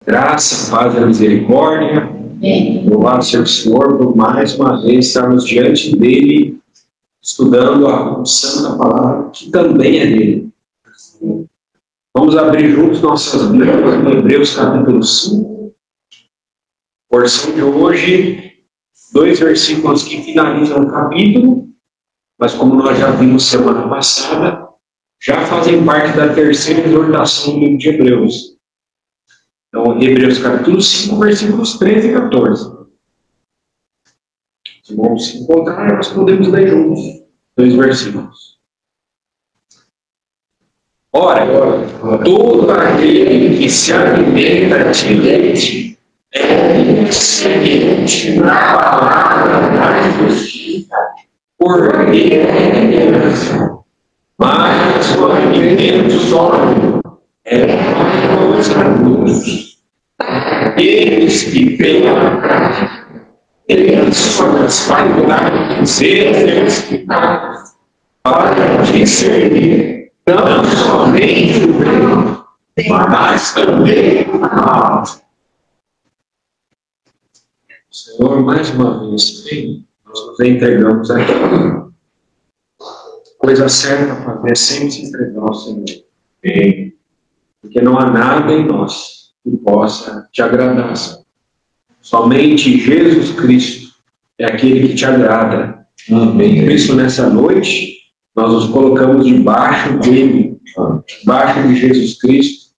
Graça, paz e misericórdia. Louvado seja o Senhor por mais uma vez estarmos diante dele, estudando a santa palavra, que também é dele. Vamos abrir juntos nossas Bíblias no Hebreus capítulo 5. Porção de hoje, 2 versículos que finalizam o capítulo, mas como nós já vimos semana passada, já fazem parte da terceira exortação do livro de Hebreus. Então, Hebreus capítulo 5, versículos 13 e 14. Se vamos se encontrar, nós podemos ler juntos 2 versículos. Ora, todo aquele que se alimenta de leite é semente na palavra da justiça, porque é herança. Mas o alimento sólido é para os adultos. Eles que têm a prática, eles são as faculdades exercitadas para discernir não somente o bem, mas também o mal. Senhor, mais uma vez, nós nos entregamos aqui. Coisa certa para fazer é sempre se entregar ao Senhor. Bem, porque não há nada em nós que possa te agradar. Somente Jesus Cristo é aquele que te agrada. Amém. Por isso, nessa noite, nós nos colocamos debaixo dele, debaixo de Jesus Cristo,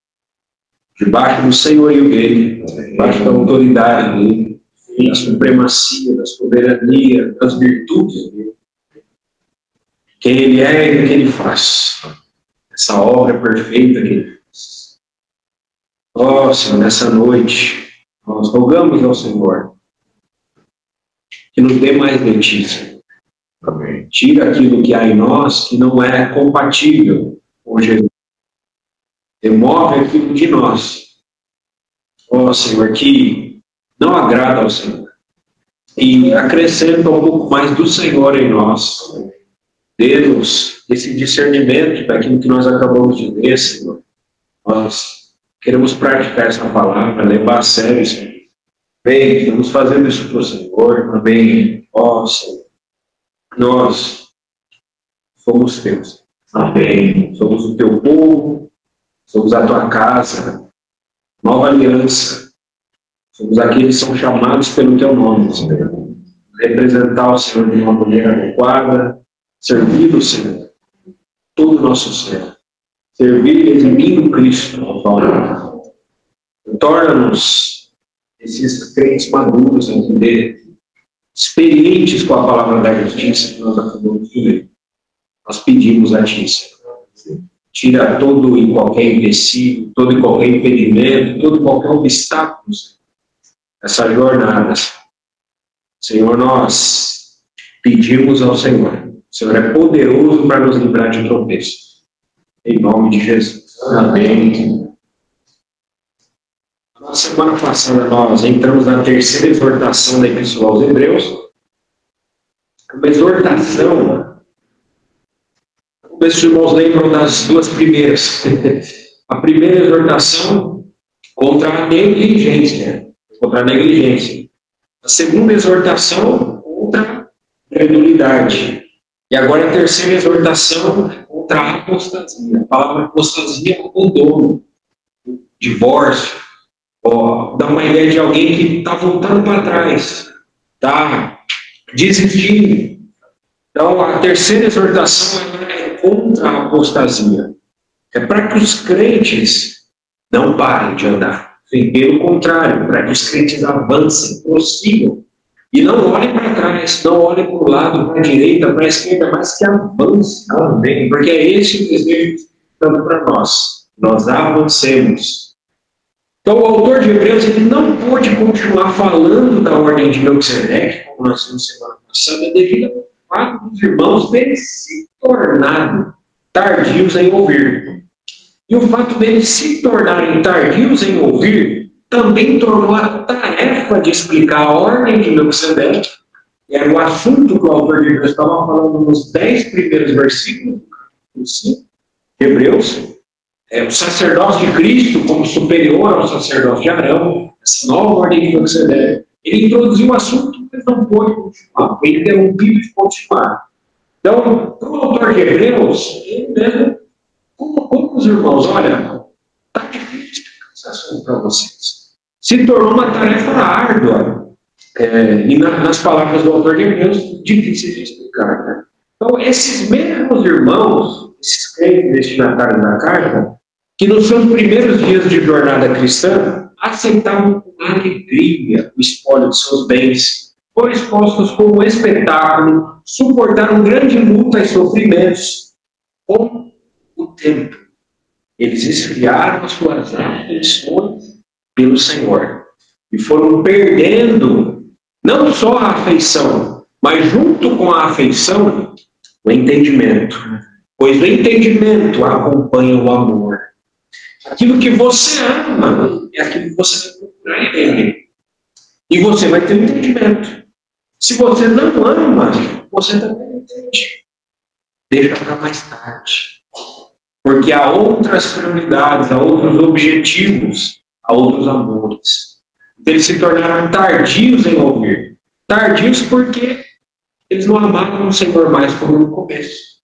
debaixo do senhorio dele, debaixo da autoridade dele, da supremacia, da soberania, das virtudes dele. Quem ele é e o que ele faz. Essa obra perfeita que ele faz. Ó Senhor, nessa noite, nós rogamos ao Senhor que nos dê mais de ti, Senhor. Amém. Tira aquilo que há em nós que não é compatível com Jesus. Remove aquilo de nós, ó Senhor, que não agrada ao Senhor. E acrescenta um pouco mais do Senhor em nós. Dê-nos esse discernimento daquilo que nós acabamos de ler, Senhor. Nós queremos praticar essa palavra, levar a sério, Senhor. Bem, estamos fazendo isso para o Senhor. Amém. Ó Senhor, nós somos teus. Amém. Somos o teu povo, somos a tua casa, nova aliança. Somos aqueles que são chamados pelo teu nome, Senhor. Representar o Senhor de uma maneira adequada, servir o Senhor, todo o nosso ser. Servir e eximir o Cristo, torna-nos esses crentes maduros, entender, experientes com a palavra da justiça que nós acabamos de ler. Nós pedimos a Ti, Senhor. Tira todo e qualquer empecilho, todo e qualquer impedimento, todo e qualquer obstáculo, Senhor, essa jornada. Senhor, nós pedimos ao Senhor. O Senhor é poderoso para nos livrar de tropeços. Em nome de Jesus. Amém. Na semana passada nós entramos na terceira exortação da Epístola aos Hebreus. Uma exortação. Como os irmãos lembram das duas primeiras. A primeira exortação contra a negligência. A segunda exortação contra a credulidade. E agora a terceira exortação contra a apostasia. A palavra apostasia é abandono, divórcio. Dá uma ideia de alguém que está voltando para trás, está desistindo. Então a terceira exortação é contra a apostasia. É para que os crentes não parem de andar. Pelo contrário, para que os crentes avancem, prossigam. E não olhem para trás, não olhem para o lado, para a direita, para a esquerda, mas que avancem. Amém. Porque é esse o desejo tanto para nós. Nós avancemos. Então, o autor de Hebreus ele não pôde continuar falando da ordem de Melquisedeque, como nós vimos semana passada, devido ao fato dos irmãos deles se tornarem tardios em ouvir. E o fato deles se tornarem tardios em ouvir também tornou a tarefa de explicar a ordem de Melquisedeque, que era o assunto que o autor de Hebreus estava falando nos 10 primeiros versículos do capítulo 5 de Hebreus, o sacerdócio de Cristo como superior ao sacerdócio de Arão, essa nova ordem de Melquisedeque, ele introduziu um assunto que não pôde continuar, foi interrompido de continuar. Então, para o autor de Hebreus, ele mesmo, como os irmãos, olha, está difícil explicar esse assunto para vocês. Se tornou uma tarefa árdua, e nas palavras do autor de Hebreus, difíceis de explicar. Né? Então, esses mesmos irmãos, esses crentes destinatários da carta, que nos seus primeiros dias de jornada cristã, aceitavam com alegria o espólio de seus bens, foram expostos como um espetáculo, suportaram grande luta e sofrimentos. Com o tempo, eles esfriaram as suas afeições pelo Senhor e foram perdendo não só a afeição, mas junto com a afeição, o entendimento. Pois o entendimento acompanha o amor. Aquilo que você ama é aquilo que você vai procurar entender. E você vai ter um entendimento. Se você não ama, você também não entende. Deixa para mais tarde. Porque há outras prioridades, há outros objetivos, há outros amores. Eles se tornaram tardios em ouvir. Tardios porque eles não amavam o Senhor mais como no começo.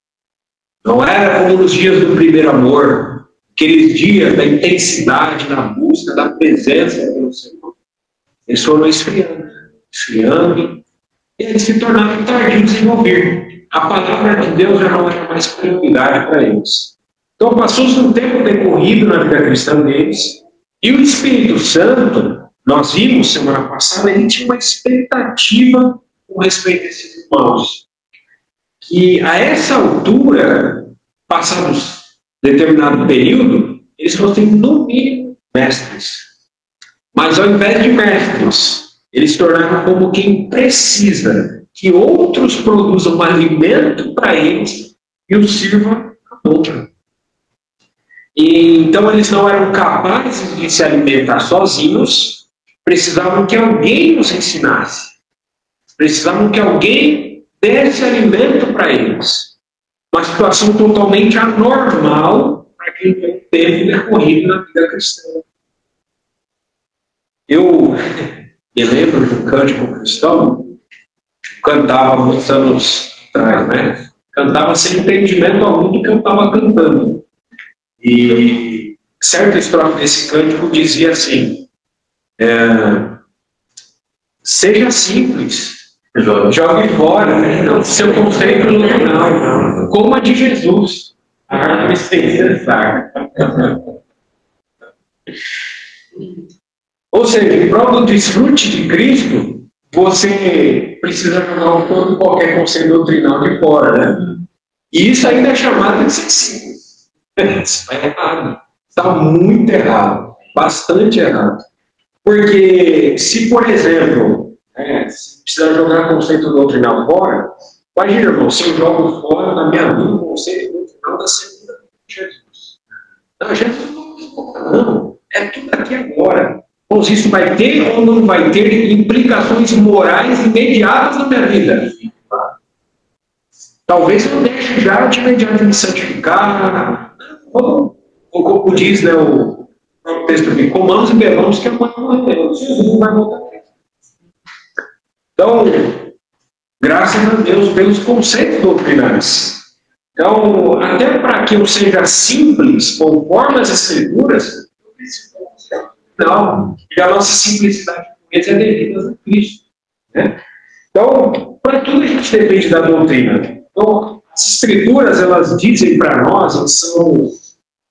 Não era como nos dias do primeiro amor, aqueles dias da intensidade, da busca, da presença do Senhor. Eles foram esfriando, e eles se tornaram tardios em ouvir. A palavra de Deus já não era mais prioridade para eles. Então passou-se um tempo decorrido na vida cristã deles, e o Espírito Santo, nós vimos semana passada, ele tinha uma expectativa com respeito a esses irmãos. Que a essa altura, passados determinado período, eles fossem no mínimo mestres. Mas ao invés de mestres, eles se tornaram como quem precisa que outros produzam um alimento para eles e os sirvam a boca. E então eles não eram capazes de se alimentar sozinhos, precisavam que alguém os ensinasse. Precisavam que alguém desse alimento para eles. Uma situação totalmente anormal para quem tem tempo decorrido na vida cristã. Eu me lembro de um cântico cristão, cantava muitos anos atrás, né? Cantava sem entendimento algum do que eu estava cantando. E certa estrofe desse cântico dizia assim: seja simples, jogue fora, né? Seu conceito nominal, como a de Jesus. Árvore sem cessar. Ou seja, em prol do desfrute de Cristo, você precisa jogar todo qualquer conceito doutrinal de fora, né? E isso ainda é chamado de ser simples. Isso está errado. Está muito errado. Bastante errado. Porque se, por exemplo, se precisar jogar conceito doutrinal fora, imagina, irmão, se eu jogo fora na minha vida o conceito doutrinal da segunda de Jesus. Não, Jesus não. É tudo aqui agora. Pois isso vai ter ou não vai ter implicações morais imediatas na minha vida? Talvez eu deixe já de imediato me santificar. Como diz, né, o texto aqui, comamos e bebamos que amanhã morreremos. Jesus não vai voltar. Então, graças a Deus pelos conceitos doutrinais. Então, até para que eu seja simples, conforme as Escrituras, eu preciso não, e a nossa simplicidade é devida a Cristo. Né? Então, para tudo a gente depende da doutrina. Então, as Escrituras, elas dizem para nós,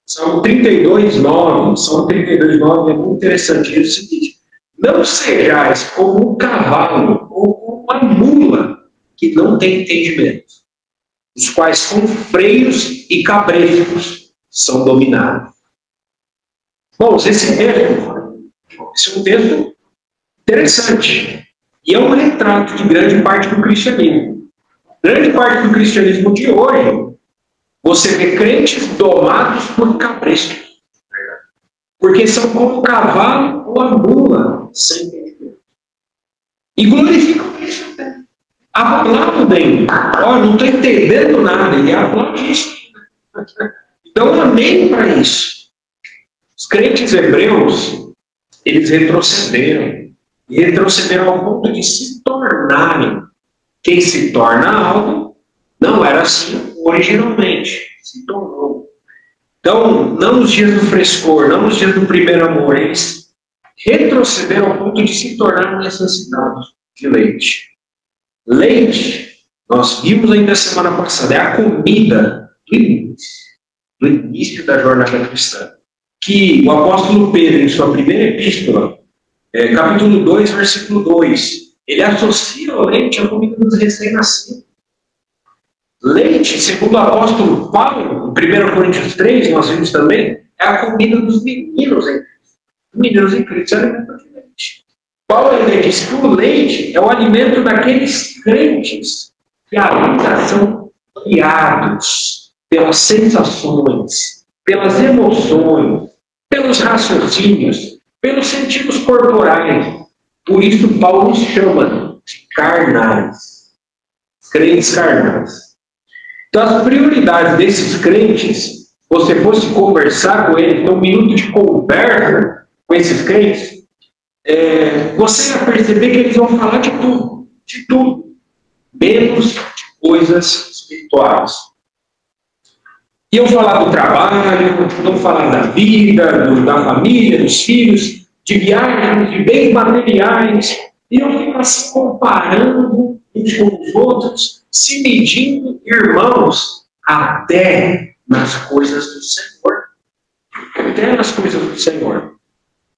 são 32:9, São 32:9, é muito interessante. Diz o seguinte: não sejais como um cavalo ou como uma mula que não tem entendimento, os quais com freios e cabrescos são dominados. Bom, esse é um texto interessante. E é um retrato de grande parte do cristianismo. Grande parte do cristianismo de hoje, você vê crentes domados por cabrescos. Porque são como o cavalo ou a mula, sem entendimento. E glorificam isso. Aplaudem. Não estou entendendo nada. E aplaudem isso. Então, amém para isso. Os crentes hebreus, eles retrocederam. E retrocederam ao ponto de se tornarem. Quem se torna algo, não era assim originalmente. Se tornou. Então, não nos dias do frescor, não nos dias do primeiro amor, eles retrocederam ao ponto de se tornar necessitados de leite. Leite, nós vimos ainda semana passada, é a comida do início da jornada cristã. Que o apóstolo Pedro, em sua primeira epístola, capítulo 2, versículo 2, ele associa o leite à comida dos recém-nascidos. Leite, segundo o apóstolo Paulo, em 1 Coríntios 3, nós vimos também, é a comida dos meninos em Cristo. Meninos em Cristo se alimentam de leite. Paulo ainda diz que o leite é o alimento daqueles crentes que ainda são criados pelas sensações, pelas emoções, pelos raciocínios, pelos sentidos corporais. Por isso Paulo nos chama de carnais. Crentes carnais. Então, as prioridades desses crentes, se você fosse conversar com eles, ter um minuto de conversa com esses crentes, você ia perceber que eles vão falar de tudo, menos de coisas espirituais. Iam falar do trabalho, iam falar da vida, da família, dos filhos, de viagens, de bens materiais, iam ficar se comparando uns com os outros, se medindo, irmãos, até nas coisas do Senhor. Até nas coisas do Senhor.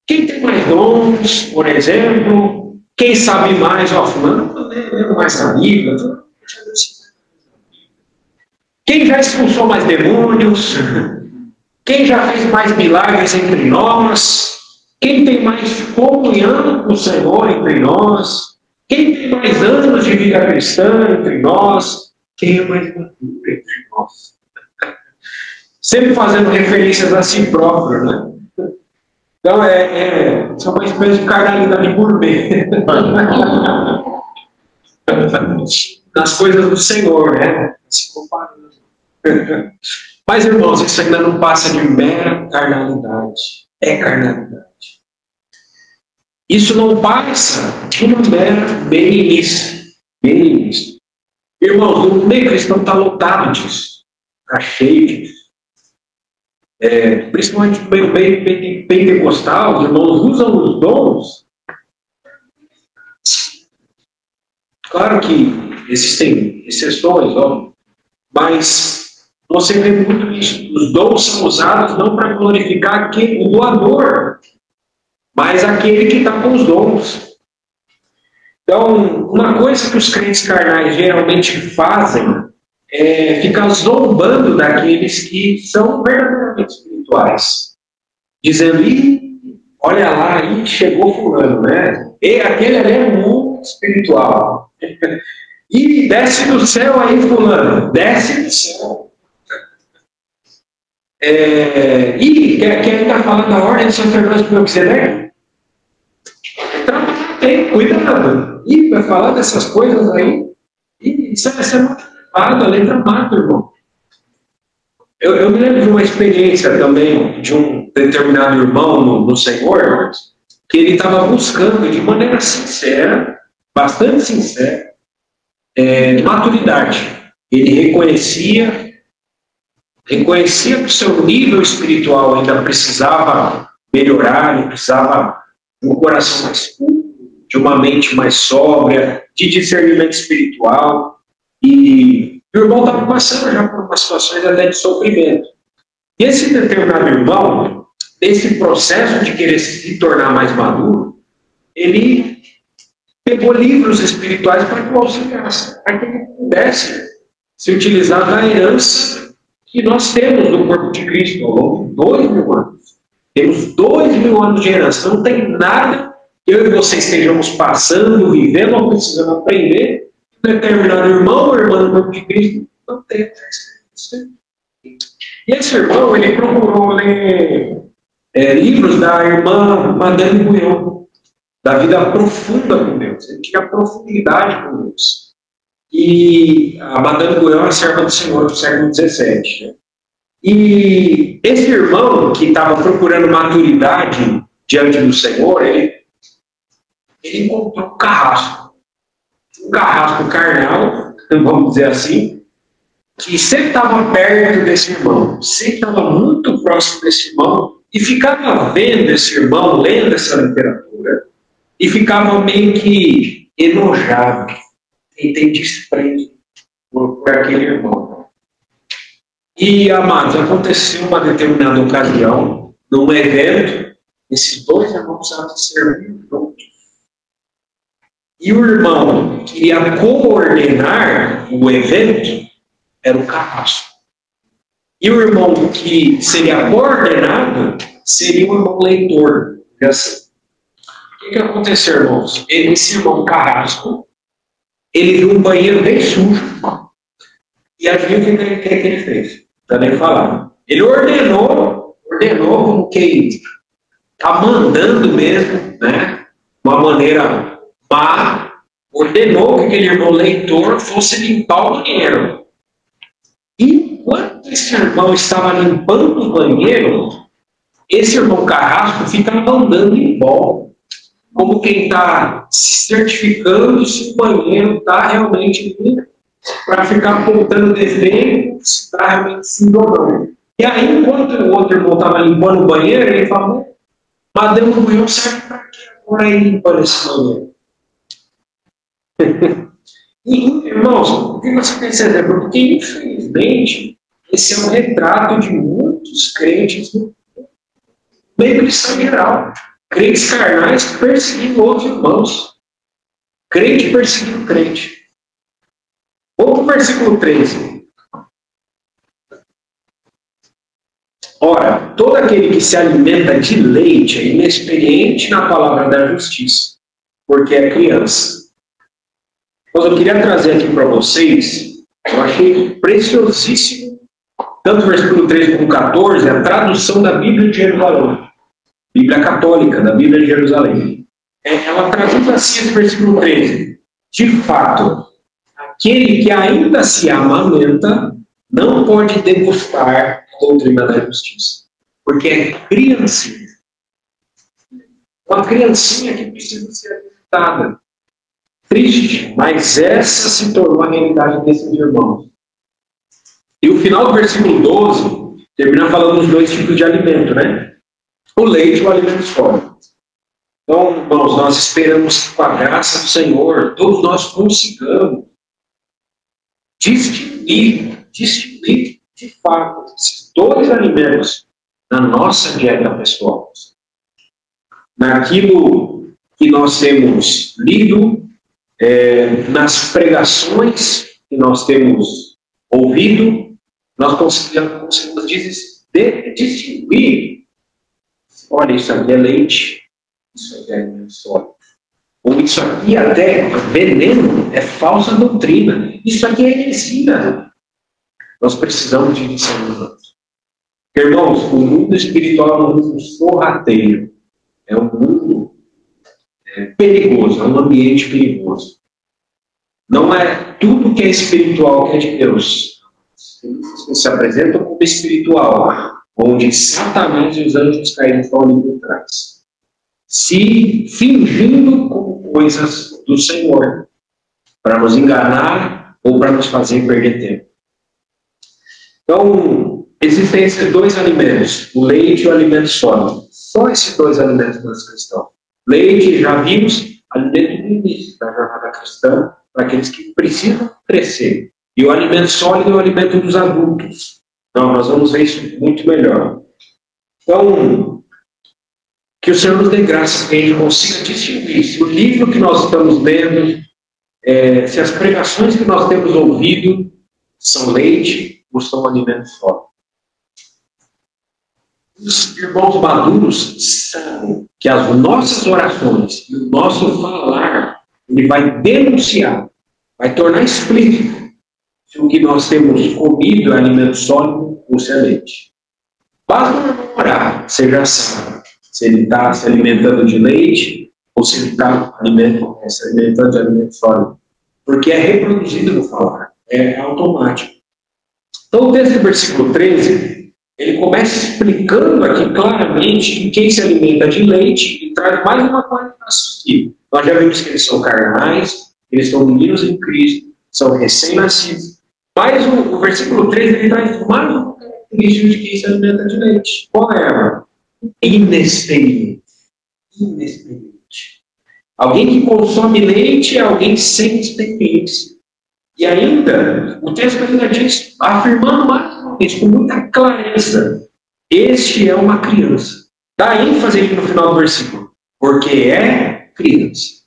Quem tem mais dons, por exemplo, quem sabe mais, fulano é mais amigo. Quem já expulsou mais demônios, quem já fez mais milagres entre nós, quem tem mais comunhão com o Senhor entre nós, quem tem mais anos de vida cristã entre nós, quem é mais maduro entre nós. Sempre fazendo referências a si próprio, né? Então, isso é uma espécie de carnalidade gourmet. Nas coisas do Senhor, né? Se comparando. Mas, irmãos, isso ainda não passa de mera carnalidade. É carnalidade. Isso não passa de uma mera meninice. Irmãos, o meio cristão está lotado disso. Está cheio disso. Principalmente no meio pentecostal, os irmãos usam os dons. Claro que existem exceções, ó, mas você vê muito isso. Os dons são usados não para glorificar o doador, mas aquele que está com os dons. Então, uma coisa que os crentes carnais geralmente fazem é ficar zombando daqueles que são verdadeiramente espirituais. Dizendo, olha lá, aí chegou fulano, né? E aquele ali é muito espiritual. E desce do céu aí, fulano. Desce do céu. Quem está falando a ordem do sacerdote do Melquisedeque? Tem cuidado. Vai falar dessas coisas aí. Isso é muito elevado, a letra mata, irmão. Eu me lembro de uma experiência também de um determinado irmão no Senhor, que ele estava buscando de maneira sincera, bastante sincera, maturidade. Ele reconhecia que o seu nível espiritual ainda precisava melhorar, ele precisava de um coração mais puro, de uma mente mais sóbria, de discernimento espiritual. E o irmão estava passando já por umas situações até de sofrimento. E esse determinado irmão, nesse processo de querer se tornar mais maduro, ele pegou livros espirituais para que o auxiliasse, para que ele pudesse se utilizar da herança que nós temos no corpo de Cristo ao longo de 2000 anos. Temos 2000 anos de herança. Não tem nada que eu e você estejamos passando, vivendo ou precisando aprender. Um determinado irmão ou irmã do corpo de Cristo não tem essa. E esse irmão, ele procurou ler livros da irmã Madame Guyon, da vida profunda com Deus. Ele tinha profundidade com Deus. E a Madame Guyon é serva do Senhor do século XVII. Né? E esse irmão que estava procurando maturidade diante do Senhor, ele encontrou um carrasco carnal, vamos dizer assim, que sempre estava perto desse irmão, sempre estava muito próximo desse irmão, e ficava vendo esse irmão, lendo essa literatura, e ficava meio que enojado, e tem desprezo por aquele irmão. E, amados, aconteceu uma determinada ocasião, num evento, esses dois irmãos precisavam servir juntos. E o irmão que ia coordenar o evento era o carrasco. E o irmão que seria coordenado seria o irmão leitor. Assim. O que aconteceu, irmãos? Esse irmão carrasco, ele viu um banheiro bem sujo. E adivinha o que ele fez? Não nem falar. Ele ordenou como quem está mandando mesmo, né? Uma maneira má, ordenou que aquele irmão leitor fosse limpar o banheiro. E enquanto esse irmão estava limpando o banheiro, esse irmão carrasco ficava andando em volta, como quem está se certificando se o banheiro está realmente limpo, para ficar apontando defeito, se está realmente sim ou não. E aí, enquanto o outro irmão estava limpando o banheiro, ele falou: mas deu um banheiro, serve para quê agora aí limpando esse banheiro? E, irmãos, por que você tem esse exemplo? Porque, infelizmente, esse é um retrato de muitos crentes no meio cristão geral. Crentes carnais perseguindo outros irmãos. Crente perseguindo crente. Vamos para o versículo 13. Ora, todo aquele que se alimenta de leite é inexperiente na palavra da justiça, porque é criança. Mas eu queria trazer aqui para vocês, eu achei preciosíssimo, tanto o versículo 13 como 14, a tradução da Bíblia de Jerusalém. Bíblia Católica, da Bíblia de Jerusalém. Ela traduz assim esse versículo 13. De fato, aquele que ainda se amamenta não pode degustar a doutrina da justiça, porque é criancinha. Uma criancinha que precisa ser alimentada. Triste, mas essa se tornou a realidade desses irmãos. E o final do versículo 12 termina falando dos dois tipos de alimento, né? O leite e o alimento sólido. Então, irmãos, nós esperamos que com a graça do Senhor, todos nós consigamos distinguir de fato esses dois alimentos na nossa dieta pessoal. Naquilo que nós temos lido, nas pregações que nós temos ouvido, nós conseguimos distinguir. Olha, isso aqui é leite, isso aqui é alimento sólido. Ou isso aqui até é veneno, é falsa doutrina. Isso aqui é heresia. Nós precisamos de discernimento. Irmãos, o mundo espiritual é um mundo sorrateiro. É um mundo perigoso, é um ambiente perigoso. Não é tudo que é espiritual que é de Deus. Eles se apresentam como espiritual, onde Satanás e os anjos caídos estão ali por trás, se fingindo como coisas do Senhor, para nos enganar ou para nos fazer perder tempo. Então, existem esses dois alimentos, o leite e o alimento sólido. Só esses dois alimentos nós cristãos. Leite, já vimos, alimento do início da jornada cristã, para aqueles que precisam crescer. E o alimento sólido é o alimento dos adultos. Então, nós vamos ver isso muito melhor. Então, que o Senhor nos dê graça que a gente consiga distinguir se o livro que nós estamos lendo, se as pregações que nós temos ouvido são leite ou são alimento sólido. Os irmãos maduros sabem que as nossas orações e o nosso falar, ele vai denunciar, vai tornar explícito se o que nós temos comido é alimento sólido ou se é leite. Basta não orar, você já sabe se ele está se alimentando de leite ou se ele está se alimentando de alimento sólido. Porque é reproduzido no falar, é automático. Então, o texto do versículo 13 ele começa explicando aqui claramente que quem se alimenta de leite, e traz mais uma qualificação aqui. Nós já vimos que eles são carnais, eles são meninos em Cristo, são recém-nascidos. Mas o versículo 3, ele traz mais uma característica de quem se alimenta de leite. Qual é ela? Inexperiente. Inexperiente. Alguém que consome leite é alguém sem experiência. E ainda, o texto ainda diz, afirmando mais uma vez, com muita clareza, este é uma criança. Dá ênfase aqui no final do versículo, porque é criança.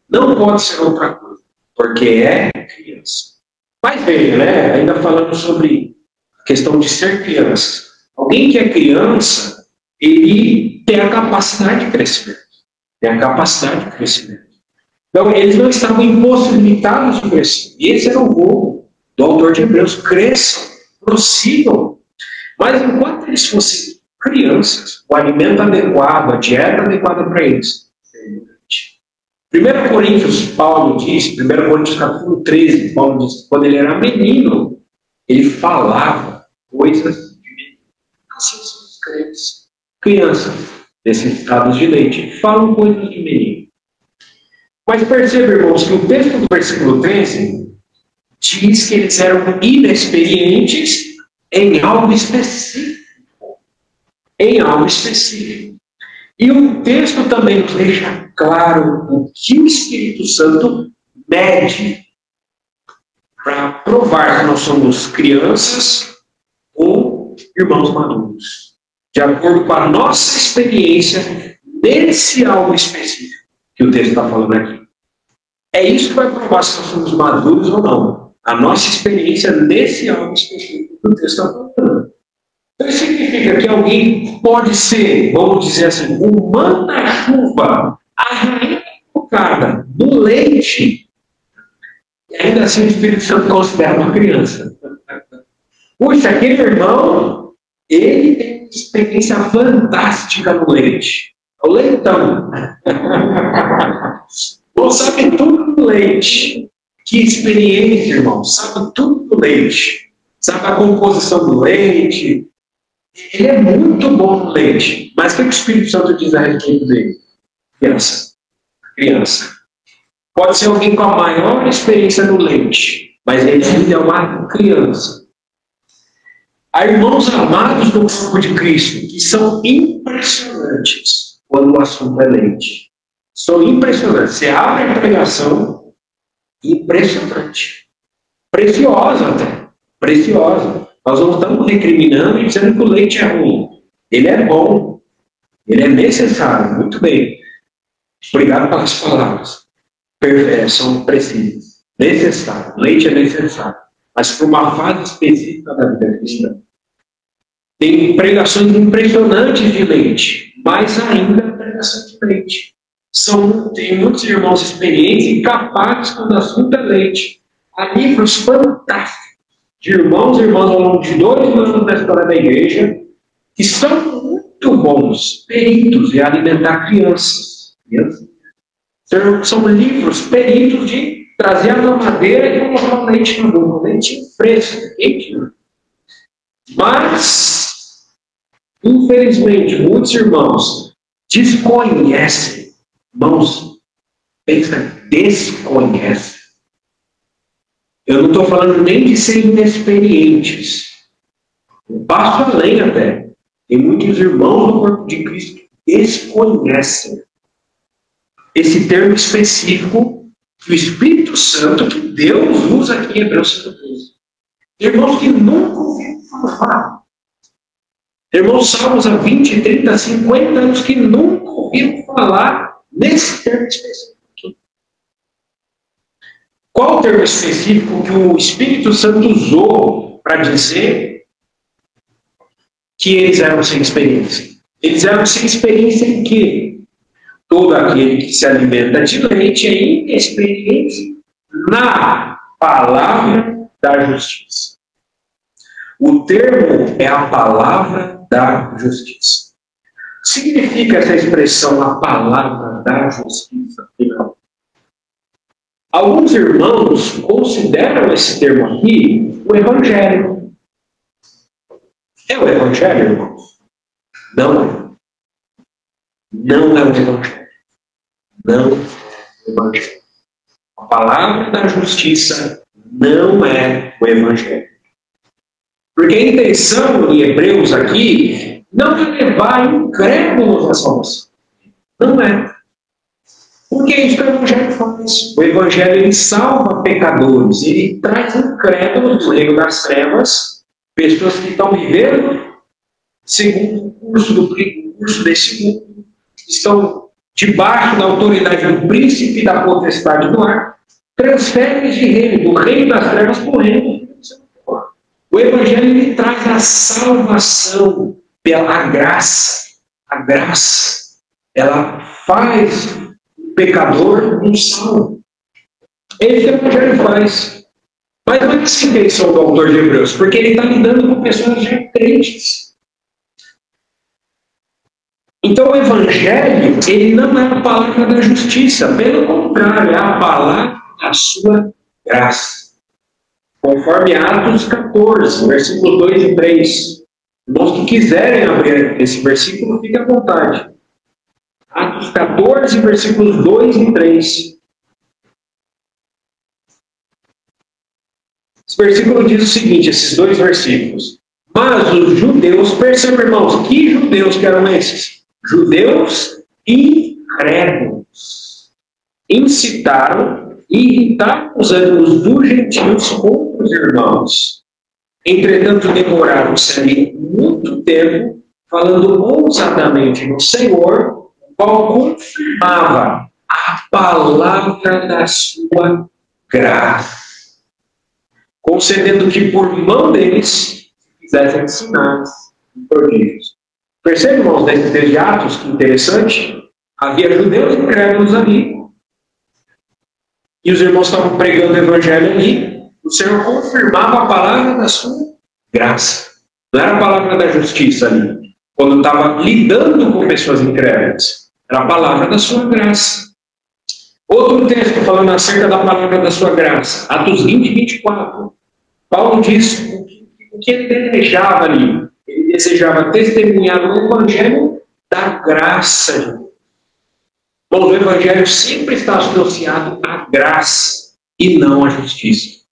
Não pode ser outra coisa, porque é criança. Mas veja, né, ainda falando sobre a questão de ser criança. Alguém que é criança, ele tem a capacidade de crescimento. Tem a capacidade de crescimento. Então, eles não estavam impossibilitados de crescer. E esse era o voo do autor de Hebreus. Cresçam, prossigam. Mas enquanto eles fossem crianças, o alimento adequado, a dieta adequada para eles. 1 Coríntios, Paulo diz, 1 Coríntios capítulo 13, Paulo diz que quando ele era menino, ele falava coisas de menino. Assim são os crentes. Crianças necessitadas de leite falam coisas de menino. Mas perceba, irmãos, que o texto do versículo 13 diz que eles eram inexperientes em algo específico. Em algo específico. E o texto também nos deixa claro o que o Espírito Santo mede para provar que nós somos crianças ou irmãos maduros. De acordo com a nossa experiência nesse algo específico que o texto está falando aqui. É isso que vai provar se nós somos maduros ou não. A nossa experiência nesse algo específico que o texto está falando. Então isso significa que alguém pode ser, vamos dizer assim, um manda-chuva, a rainha colocada no leite, e ainda assim o Espírito Santo considera uma criança. Puxa, aquele irmão, ele tem uma experiência fantástica no leite. O leitão. Não sabe tudo do leite. Que experiência, irmão. Sabe tudo do leite. Sabe a composição do leite. Ele é muito bom no leite. Mas o que o Espírito Santo diz a respeito dele? Criança. Criança. Pode ser alguém com a maior experiência no leite. Mas ele ainda é uma criança. Há irmãos amados do corpo de Cristo que são impressionantes quando o assunto é leite. São impressionantes. Você abre a pregação, impressionante. Preciosa até. Preciosa. Nós não estamos recriminando e dizendo que o leite é ruim. Ele é bom. Ele é necessário. Muito bem. Obrigado pelas palavras. São precisas. Necessário. Leite é necessário. Mas por uma fase específica da vida cristã. Tem pregações impressionantes de leite, mas ainda pregação de leite. Tem muitos irmãos experientes e capazes quando o assunto é leite. Há livros fantásticos de irmãos e irmãs ao longo de 2 anos da história da igreja que são muito bons, peritos em alimentar crianças. São livros peritos de trazer a mamadeira e colocar o leite na boca. Leite fresco, quente. Mas, infelizmente, muitos irmãos desconhecem. Irmãos, desconhecem. Eu não estou falando nem de ser inexperientes. Eu passo além até. Tem muitos irmãos do corpo de Cristo que desconhecem esse termo específico que o Espírito Santo, que Deus usa aqui em Hebreus 13. Irmãos que nunca ouviram falar. Irmãos salvos há 20, 30, 50 anos que nunca ouviram falar nesse termo específico aqui. Qual o termo específico que o Espírito Santo usou para dizer que eles eram sem experiência? Eles eram sem experiência em quê? Todo aquele que se alimenta de leite é inexperiente na palavra da justiça. O termo é a palavra da justiça. Significa essa expressão, a palavra da justiça? Não. Alguns irmãos consideram esse termo aqui o evangelho. É o Evangelho, irmãos? Não é. Não é o Evangelho. Não é o Evangelho. A palavra da justiça não é o Evangelho. Porque a intenção em Hebreus aqui não é levar incrédulos à salvação. Não é. Porque é isso que o Evangelho faz. O Evangelho ele salva pecadores, ele traz incrédulos do reino das trevas, pessoas que estão vivendo segundo o curso desse mundo, estão debaixo da autoridade do príncipe da potestade do ar, transfere de reino, do reino das trevas para o reino do seu amor. O Evangelho ele traz a salvação pela graça. A graça, ela faz o pecador um salvo. É isso que o Evangelho faz. Mas não é essa a intenção do autor de Hebreus, porque ele está lidando com pessoas já crentes. Então o Evangelho, ele não é a palavra da justiça, pelo contrário, é a palavra da sua graça. Conforme Atos 14, versículos 2 e 3. Irmãos que quiserem abrir esse versículo, fiquem à vontade. Atos 14, versículos 2 e 3. Esse versículo diz o seguinte, esses dois versículos. Mas os judeus, percebam, irmãos, que judeus que eram esses? Judeus incrédulos. Incitaram e irritaram os ânimos dos gentios contra os irmãos. Entretanto, demoraram-se ali muito tempo, falando ousadamente no Senhor, o qual confirmava a palavra da sua graça, concedendo que por mão deles fizessem sinais e prodígios. Percebe, irmãos, nesse texto de Atos, que interessante? Havia judeus incrédulos ali, e os irmãos estavam pregando o Evangelho ali. O Senhor confirmava a palavra da sua graça. Não era a palavra da justiça ali, quando estava lidando com pessoas incrédulas. Era a palavra da sua graça. Outro texto falando acerca da palavra da sua graça, Atos 20, 24. Paulo diz o que ele desejava ali. Ele desejava testemunhar o Evangelho da graça de Deus. Bom, o Evangelho sempre está associado à graça e não à justiça.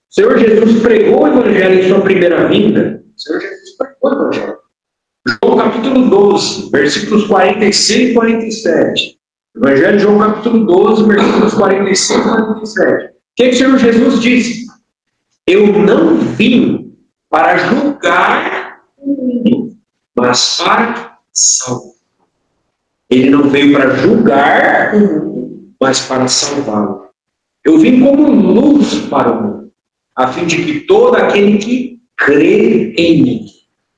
O Senhor Jesus pregou o Evangelho em sua primeira vinda. O Senhor Jesus pregou o Evangelho. João capítulo 12, versículos 46 e 47. Evangelho de João capítulo 12, versículos 46 e 47. O que o Senhor Jesus disse? Eu não vim para julgar o mundo, mas para salvar. Ele não veio para julgar o mundo, mas para salvá-lo. Eu vim como luz para o mundo, a fim de que todo aquele que crê em mim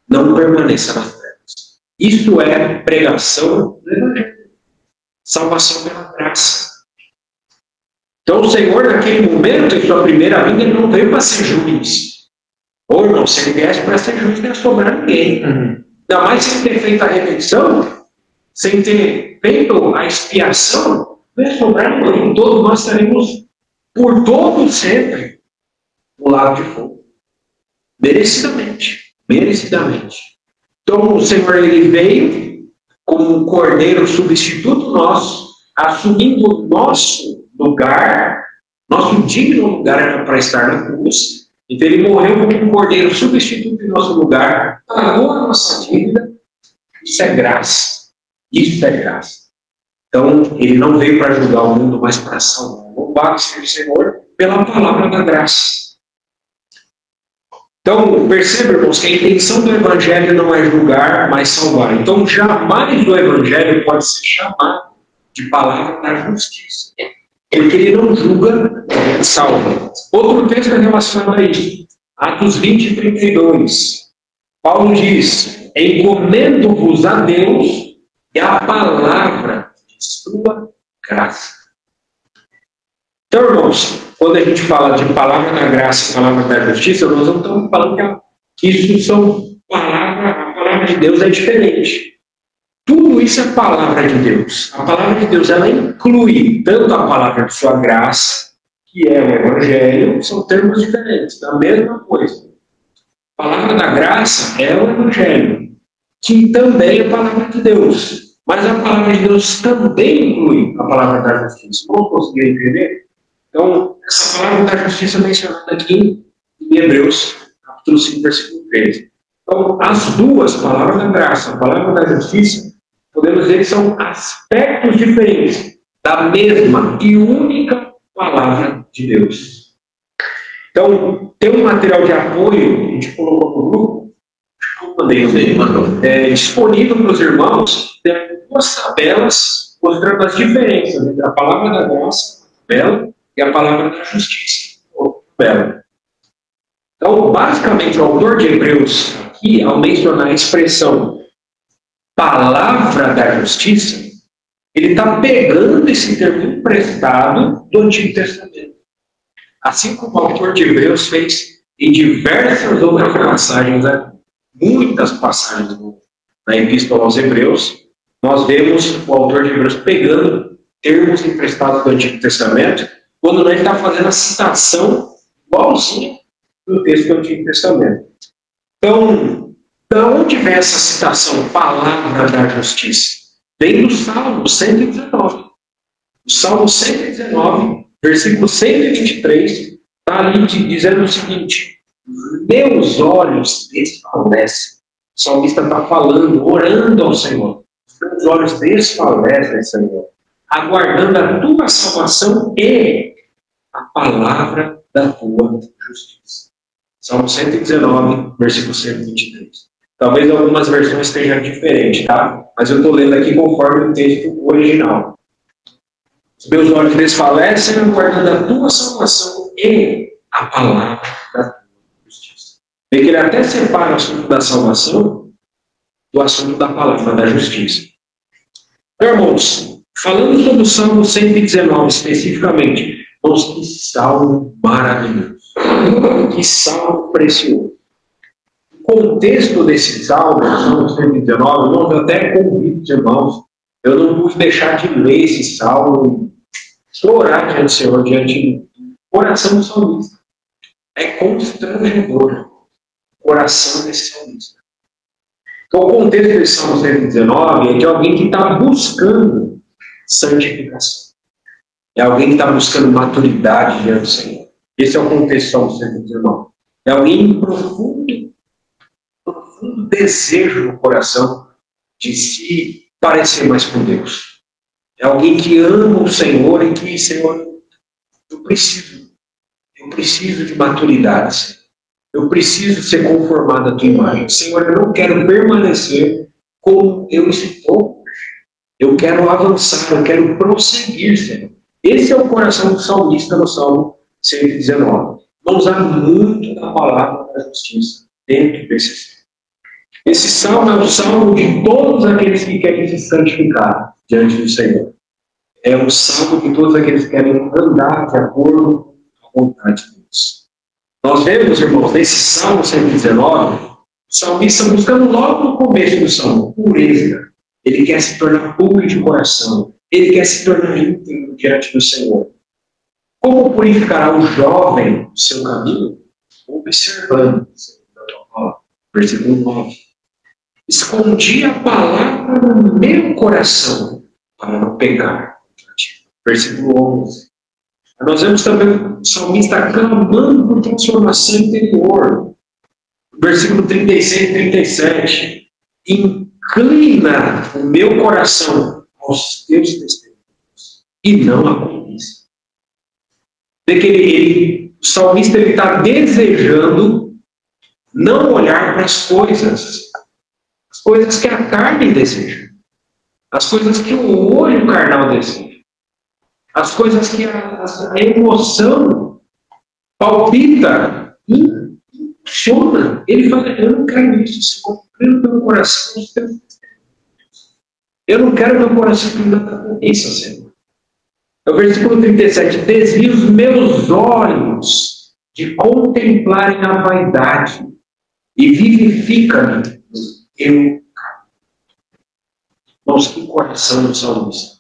não permaneça nas trevas. Isso é pregação do Evangelho. Salvação pela graça. Então o Senhor, naquele momento, em sua primeira vinda, ele não veio para ser juiz. Ou, irmão, se ele viesse para ser juiz, não ia sobrar ninguém. Ainda mais sem ter feito a redenção, sem ter feito a expiação, não ia sobrar ninguém. Todos nós estaremos por todo sempre no lago de fogo. Merecidamente. Merecidamente. Então o Senhor, ele veio como um cordeiro substituto nosso, assumindo o nosso lugar, nosso digno lugar era para estar na cruz. Então ele morreu como um cordeiro substituto em nosso lugar, pagou a nossa dívida. Isso é graça. Isso é graça. Então ele não veio para julgar o mundo, mas para salvar. Louvado seja o Senhor pela palavra da graça. Então, perceba, irmãos, que a intenção do Evangelho não é julgar, mas salvar. Então, jamais o Evangelho pode ser chamado de palavra da justiça. Porque ele não julga, ele salva. Outro texto é relacionado a isso. Atos 20, 32. Paulo diz, encomendo-vos a Deus e a palavra de sua graça. Então, irmãos, quando a gente fala de palavra da graça e palavra da justiça, nós não estamos falando que isso são palavras, a palavra de Deus é diferente. Tudo isso é palavra de Deus. A palavra de Deus, ela inclui tanto a palavra de sua graça, que é o Evangelho, são termos diferentes, da mesma coisa. A palavra da graça é o Evangelho, que também é a palavra de Deus. Mas a palavra de Deus também inclui a palavra da justiça. Vamos conseguir entender? Então, essa palavra da justiça é mencionada aqui em Hebreus, capítulo 5, versículo 13. Então, as duas, a palavra da graça, a palavra da justiça, podemos dizer que são aspectos diferentes da mesma e única palavra de Deus. Então, tem um material de apoio, a gente colocou no grupo, disponível para os irmãos, tem duas tabelas mostrando as diferenças entre a palavra da graça, tabela, e a palavra da justiça, tabela. Então, basicamente, o autor de Hebreus, aqui, ao mencionar a expressão palavra da justiça, ele está pegando esse termo emprestado do Antigo Testamento. Assim como o autor de Hebreus fez em diversas outras passagens, muitas passagens na Epístola aos Hebreus, nós vemos o autor de Hebreus pegando termos emprestados do Antigo Testamento, quando ele está fazendo a citação igualzinha do texto do Antigo Testamento. Então, de onde vem essa citação, palavra da justiça? Vem do Salmo 119. O Salmo 119, versículo 123, está ali dizendo o seguinte: meus olhos desfalecem. O salmista está falando, orando ao Senhor. Meus olhos desfalecem, Senhor, aguardando a tua salvação e a palavra da tua justiça. Salmo 119, versículo 123. Talvez algumas versões estejam diferentes, tá? Mas eu estou lendo aqui conforme o texto original. Os meus olhos desfalecem, aguardando a tua salvação e a palavra da tua justiça. Vê que ele até separa o assunto da salvação do assunto da palavra da justiça. Então, irmãos, falando sobre o Salmo 119 especificamente, irmãos, que salmo maravilhoso. Que salmo precioso. O contexto desse salmo, Salmo 119, eu até convido os irmãos, eu não pude deixar de ler esse salmo, orar diante do Senhor, diante do coração do salmista. É constrangedor o coração desse salmista. Então, o contexto desse Salmo 119 é de alguém que está buscando santificação. É alguém que está buscando maturidade diante do Senhor. Esse é o contexto do Salmo 119. É alguém em profundo desejo no coração de se parecer mais com Deus. É alguém que ama o Senhor e que, Senhor, eu preciso de maturidade, Senhor. Eu preciso ser conformado à tua imagem. Senhor, eu não quero permanecer como eu estou hoje. Eu quero avançar, eu quero prosseguir, Senhor. Esse é o coração do salmista no Salmo 119. Vamos usar muito da palavra da justiça dentro desse salmo. Esse salmo é o salmo de todos aqueles que querem se santificar diante do Senhor. É o salmo de todos aqueles que querem andar de acordo com a vontade de Deus. Nós vemos, irmãos, nesse Salmo 119, o salmista buscando logo no começo do salmo, pureza. Ele quer se tornar puro de coração. Ele quer se tornar íntegro diante do Senhor. Como purificará o jovem o seu caminho? Observando, versículo 9. Escondi a palavra no meu coração para não pecar. Versículo 11. Nós vemos também o salmista clamando por transformação interior. Versículo 36 e 37. Inclina o meu coração aos teus testemunhos e não a cobiça. Vê que o salmista está desejando não olhar para as coisas que a carne deseja, as coisas que o olho carnal deseja, as coisas que a emoção palpita e chora. Ele fala: eu não quero isso, Senhor, eu quero meu coração os teus testemunhos. Eu não quero meu coração que não dá cobiça, Senhor. É o versículo 37. Desvia os meus olhos de contemplarem a vaidade e vivifica-me eu. Irmãos, que coração do salmista.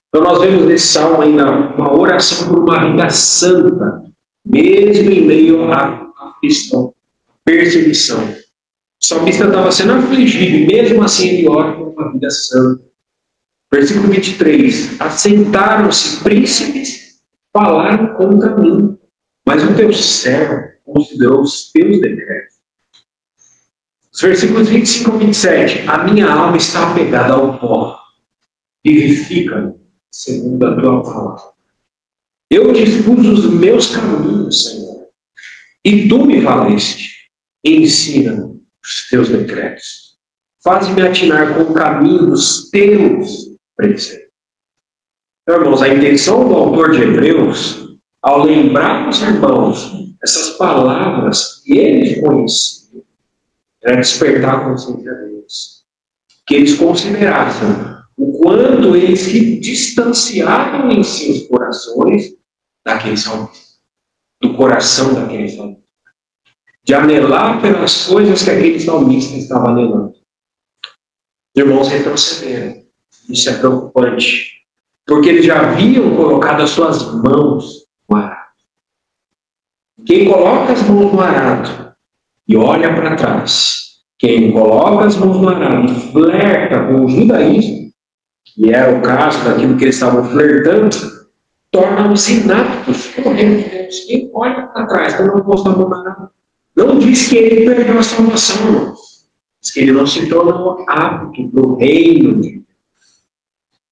Então nós vemos nesse salmo ainda uma oração por uma vida santa, mesmo em meio à aflição, perseguição. O salmista estava sendo afligido, e mesmo assim ele ora por uma vida santa. Versículo 23. Assentaram-se príncipes, falaram contra mim, mas o teu servo considerou os teus decretos. Os versículos 25 a 27. A minha alma está apegada ao pó, vivifica-me segundo a tua palavra. Eu dispus os meus caminhos, Senhor, e tu me valeste. Ensina-me os teus decretos. Faz-me atinar com o caminho dos teus preceitos. Então, irmãos, a intenção do autor de Hebreus, ao lembrar aos irmãos essas palavras que eles conheciam, era despertar a consciência deles. Que eles considerassem o quanto eles se distanciaram em seus corações daquele salmista, do coração daquele salmista, de anelar pelas coisas que aquele salmista estava anelando. Os irmãos retrocederam. Isso é preocupante, porque eles já haviam colocado as suas mãos no arado. Quem coloca as mãos no arado e olha para trás, quem coloca as mãos no arado e flerta com o judaísmo, que era o caso daquilo que eles estavam flertando, torna-os inaptos pelo reino de Deus. Quem olha para trás, quando não posta a mão no arado, não diz que ele perdeu a salvação, não. Diz que ele não se tornou apto para o reino de Deus.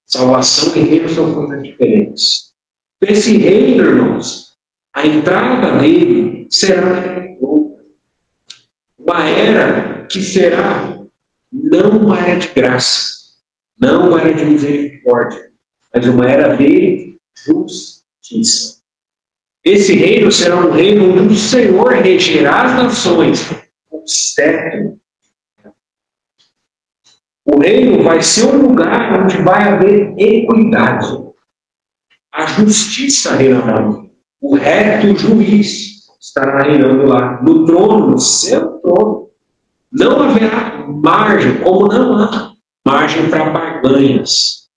Salvação e reino são coisas diferentes. Esse reino, irmãos, a entrada nele será uma era que será não uma era de graça, não uma era de misericórdia, mas uma era de justiça. Esse reino será um reino onde o Senhor regerá as nações com cetro. O reino vai ser um lugar onde vai haver equidade. A justiça reinará. O reto juiz estará reinando lá. No trono, no seu trono. Não haverá margem, como não há margem para barganhas.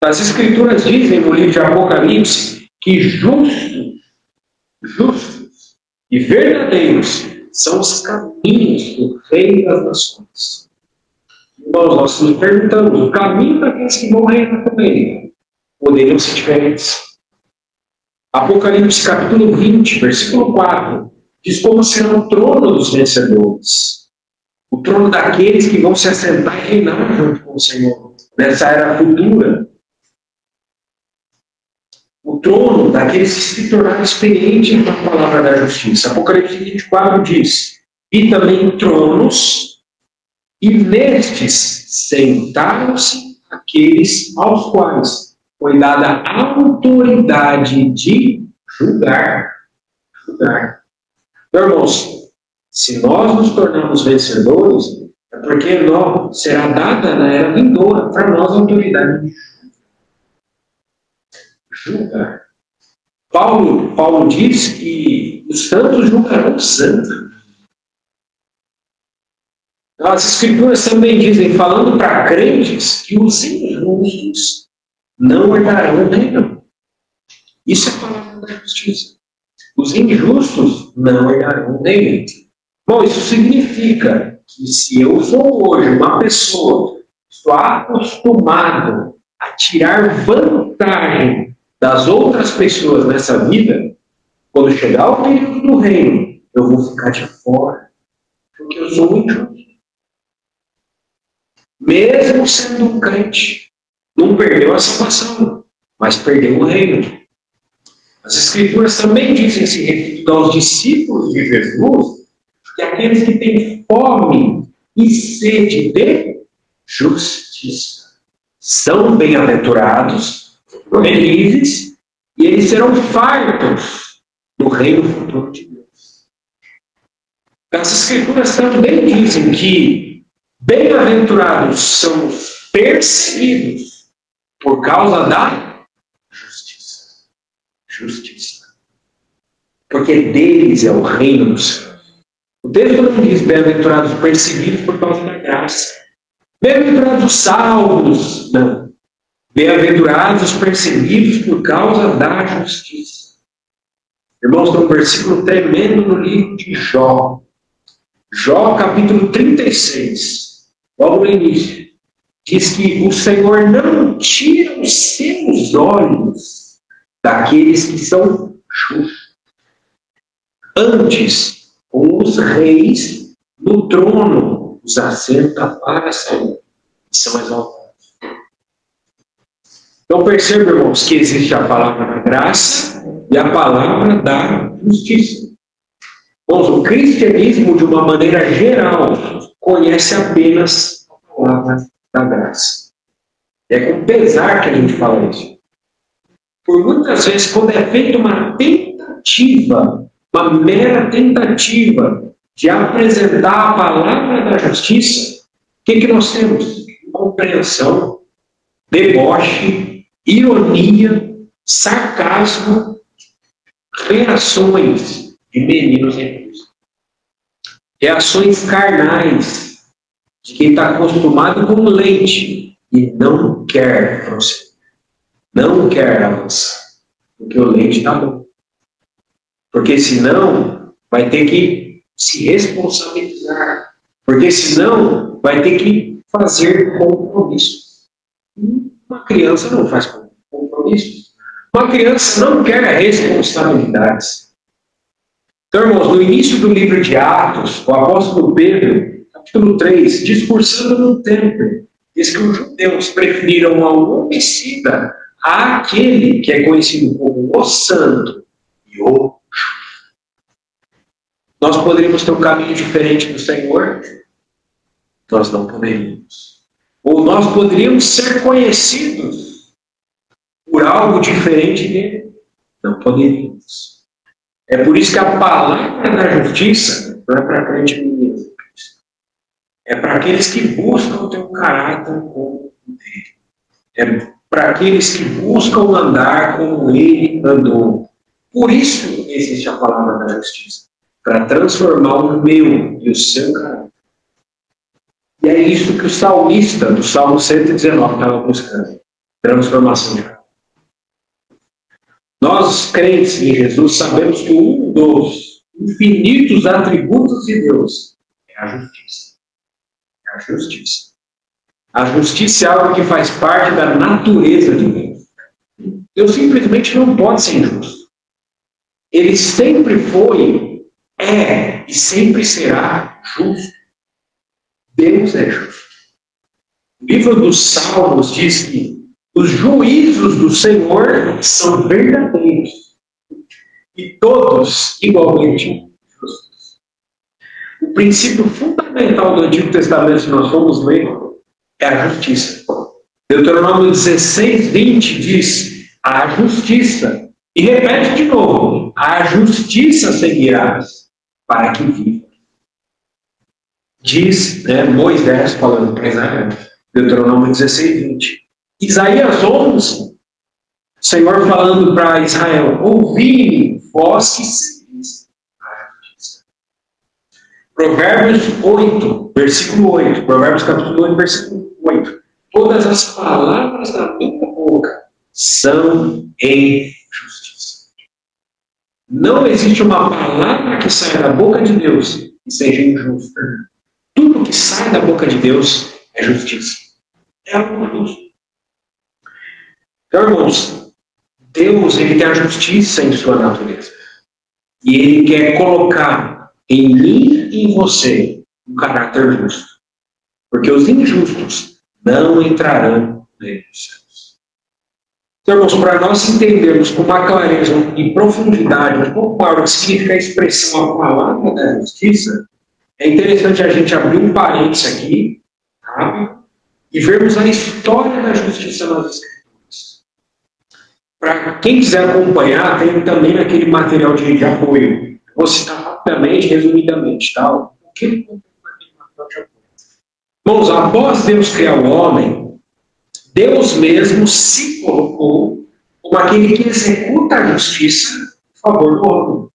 As Escrituras dizem no livro de Apocalipse que justos e verdadeiros são os caminhos do Rei das Nações. Nós nos perguntamos, o caminho daqueles que vão reinar com ele poderiam ser diferentes. Apocalipse capítulo 20, versículo 4, diz como será o trono dos vencedores. O trono daqueles que vão se assentar e reinar junto com o Senhor, nessa era futura. O trono daqueles que se tornaram experientes na palavra da justiça. Apocalipse 24 diz: e também tronos, e nestes sentaram-se aqueles aos quais foi dada a autoridade de julgar. Meus irmãos, se nós nos tornarmos vencedores, é porque será dada na era vindoura para nós a autoridade de julgar. Paulo diz que os santos julgarão os santos. As Escrituras também dizem, falando para crentes, que os injustos não herdarão o reino. Isso é a palavra da justiça. Os injustos não herdarão o reino. Bom, isso significa que se eu sou hoje uma pessoa que estou acostumado a tirar vantagem das outras pessoas nessa vida, quando chegar o período do reino, eu vou ficar de fora, porque eu sou injusto. Mesmo sendo um crente, não perdeu a salvação, mas perdeu o reino. As Escrituras também dizem, se referindo aos discípulos de Jesus, que aqueles que têm fome e sede de justiça são bem-aventurados, felizes, e eles serão fartos no reino futuro de Deus. As Escrituras também dizem que bem-aventurados são os perseguidos por causa da justiça. Justiça. Porque deles é o reino dos céus. O texto não diz bem-aventurados perseguidos por causa da graça. Bem-aventurados salvos. Não. Bem-aventurados perseguidos por causa da justiça. Irmãos, tem um versículo tremendo no livro de Jó. Jó, capítulo 36, logo no início, diz que o Senhor não tira os seus olhos daqueles que são justos. Antes, com os reis no trono os assenta para sempre, que são exaltados. Então perceba, irmãos, que existe a palavra da graça e a palavra da justiça. Irmãos, o cristianismo, de uma maneira geral, conhece apenas a palavra da graça. É com pesar que a gente fala isso. Por muitas vezes, quando é feita uma tentativa, uma mera tentativa de apresentar a palavra da justiça, o que nós temos? Incompreensão, deboche, ironia, sarcasmo, reações de meninos em Cristo. Reações carnais de quem está acostumado com leite e não quer prosseguir, não quer avançar, porque o leite está bom. Porque senão vai ter que se responsabilizar, porque senão vai ter que fazer compromissos. Uma criança não faz compromissos. Uma criança não quer responsabilidades. Então, irmãos, no início do livro de Atos, o apóstolo Pedro, capítulo 3, discursando no templo, diz que os judeus preferiram ao homicida àquele que é conhecido como o santo e o justo. Nós poderíamos ter um caminho diferente do Senhor? Nós não poderíamos. Ou nós poderíamos ser conhecidos por algo diferente dele? Não poderíamos. É por isso que a palavra da justiça não é para crente mesmo. É para aqueles que buscam ter um caráter como o dele. É para aqueles que buscam andar como ele andou. Por isso existe a palavra da justiça. Para transformar o meu e o seu caráter. E é isso que o salmista do Salmo 119 estava buscando. Transformação de caráter. Nós, crentes em Jesus, sabemos que um dos infinitos atributos de Deus é a justiça. É a justiça. A justiça é algo que faz parte da natureza de Deus. Deus simplesmente não pode ser injusto. Ele sempre foi, é e sempre será justo. Deus é justo. O livro dos Salmos diz que os juízos do Senhor são verdadeiros e todos igualmente justos. O princípio fundamental do Antigo Testamento, se nós formos ler, é a justiça. Deuteronômio 16, 20 diz: a justiça, e repete de novo, a justiça seguirás para que viva. Diz Moisés falando para Israel, Deuteronômio 16, 20. Isaías 11, o Senhor falando para Israel: ouvi, vós que seguis a justiça. Provérbios 8, versículo 8. Provérbios capítulo 8, versículo 8. Todas as palavras da minha boca são em justiça. Não existe uma palavra que saia da boca de Deus que seja injusta. Tudo que sai da boca de Deus é justiça. É algo justo. Então, irmãos, Deus, ele tem a justiça em sua natureza. E ele quer colocar em mim e em você um caráter justo. Porque os injustos não entrarão no reino dos céus. Então, irmãos, para nós entendermos com uma clareza e profundidade um pouco maior o que significa a expressão, a palavra da justiça, é interessante a gente abrir um parênteses aqui, rápido, e vermos a história da justiça nas Escrituras. Para quem quiser acompanhar, tem também aquele material de apoio. Vou citar rapidamente, resumidamente, tá? O que ele contém naquele material de apoio? Irmãos, após Deus criar o homem, Deus mesmo se colocou como aquele que executa a justiça em favor do homem.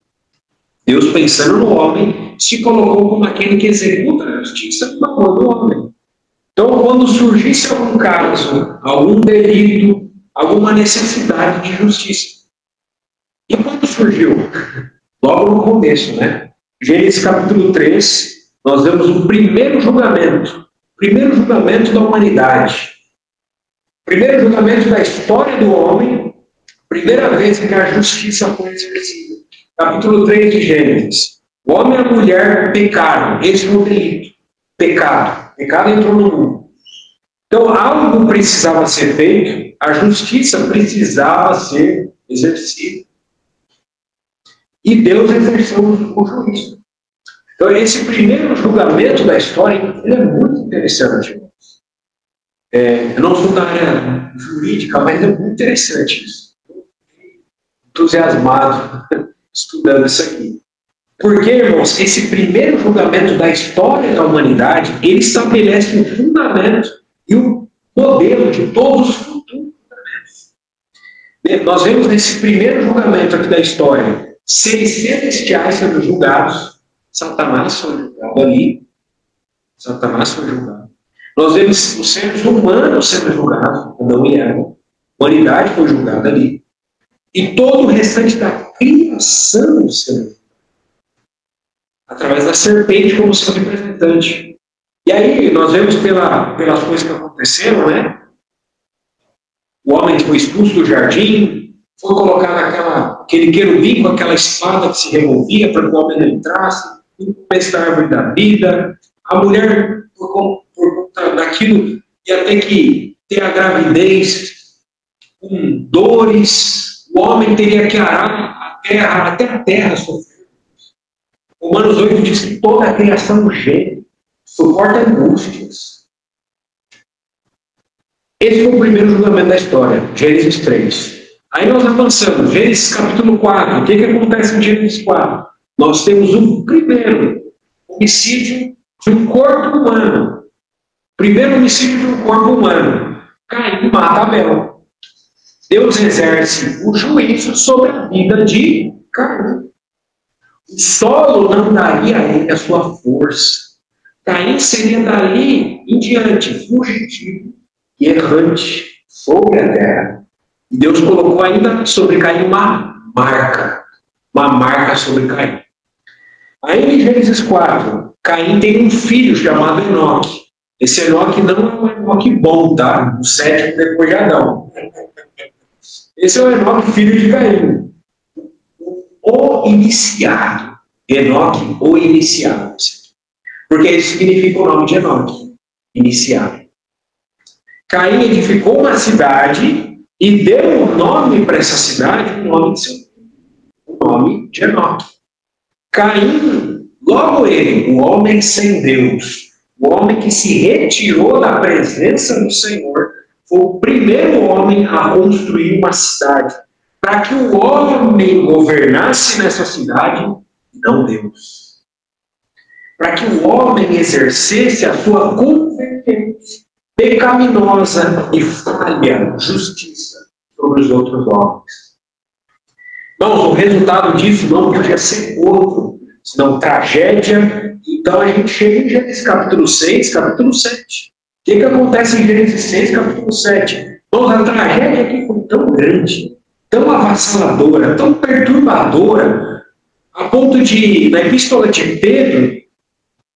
Deus, pensando no homem, se colocou como aquele que executa a justiça em favor do homem. Então, quando surgisse algum caso, algum delito, alguma necessidade de justiça, E quando surgiu? Logo no começo, né? Gênesis capítulo 3, nós vemos o primeiro julgamento da humanidade. Primeiro julgamento da história do homem, primeira vez que a justiça foi exercida. Capítulo 3 de Gênesis. O homem e a mulher pecaram, esse foi o delito. Pecado entrou no mundo. Então, algo precisava ser feito, a justiça precisava ser exercida. E Deus exerceu o juízo. Então, esse primeiro julgamento da história, ele é muito interessante. Eu não sou da área jurídica, mas é muito interessante isso. Entusiasmado estudando isso aqui. Porque, irmãos, esse primeiro julgamento da história da humanidade, ele estabelece o fundamento e o modelo de todos os futuros julgamentos. Nós vemos nesse primeiro julgamento aqui da história, seres celestiais sendo julgados, Satanás foi julgado ali, Satanás foi julgado. Nós vemos os seres humanos sendo julgados, Adão e Eva, a humanidade foi julgada ali, e todo o restante da criação sendo julgado, através da serpente como seu representante. E aí nós vemos pelas coisas que aconteceram, né? O homem foi expulso do jardim, foi colocado aquele querubim com aquela espada que se removia para que o homem não entrasse, no começo da árvore da vida. A mulher, por conta daquilo, ia ter que ter a gravidez com dores. O homem teria que arar a terra, até a terra sofrer. Romanos 8 diz que toda a criação geme, suporta angústias. Esse foi o primeiro julgamento da história, Gênesis 3. Aí nós avançamos, Gênesis capítulo 4. O que acontece em Gênesis 4? Nós temos o primeiro homicídio de um corpo humano. Primeiro homicídio de um corpo humano. Caim mata Abel. Deus exerce o juízo sobre a vida de Caim. O solo não daria a ele a sua força. Caim seria dali em diante fugitivo e errante sobre a terra. E Deus colocou ainda sobre Caim uma marca sobre Caim. Aí em Gênesis 4, Caim tem um filho chamado Enoque. Esse Enoque não é um Enoque bom, tá? O sétimo depois de Adão. Esse é o Enoque, filho de Caim. O iniciado. Enoque, o iniciado. Porque isso significa o nome de Enoque. Iniciado. Caim edificou uma cidade e deu um nome para essa cidade, o nome de seu filho. O nome de Enoque. Caim, logo ele, o homem sem Deus, o homem que se retirou da presença do Senhor, foi o primeiro homem a construir uma cidade, para que o homem governasse nessa cidade, e não Deus. Para que o homem exercesse a sua competência pecaminosa e falha justiça sobre os outros homens. Irmãos, o resultado disso não podia ser outro, senão tragédia. Então a gente chega em Gênesis capítulo 6, capítulo 7. O que acontece em Gênesis 6, capítulo 7? Irmãos, a tragédia aqui foi tão grande, tão avassaladora, tão perturbadora, a ponto de, na epístola de Pedro,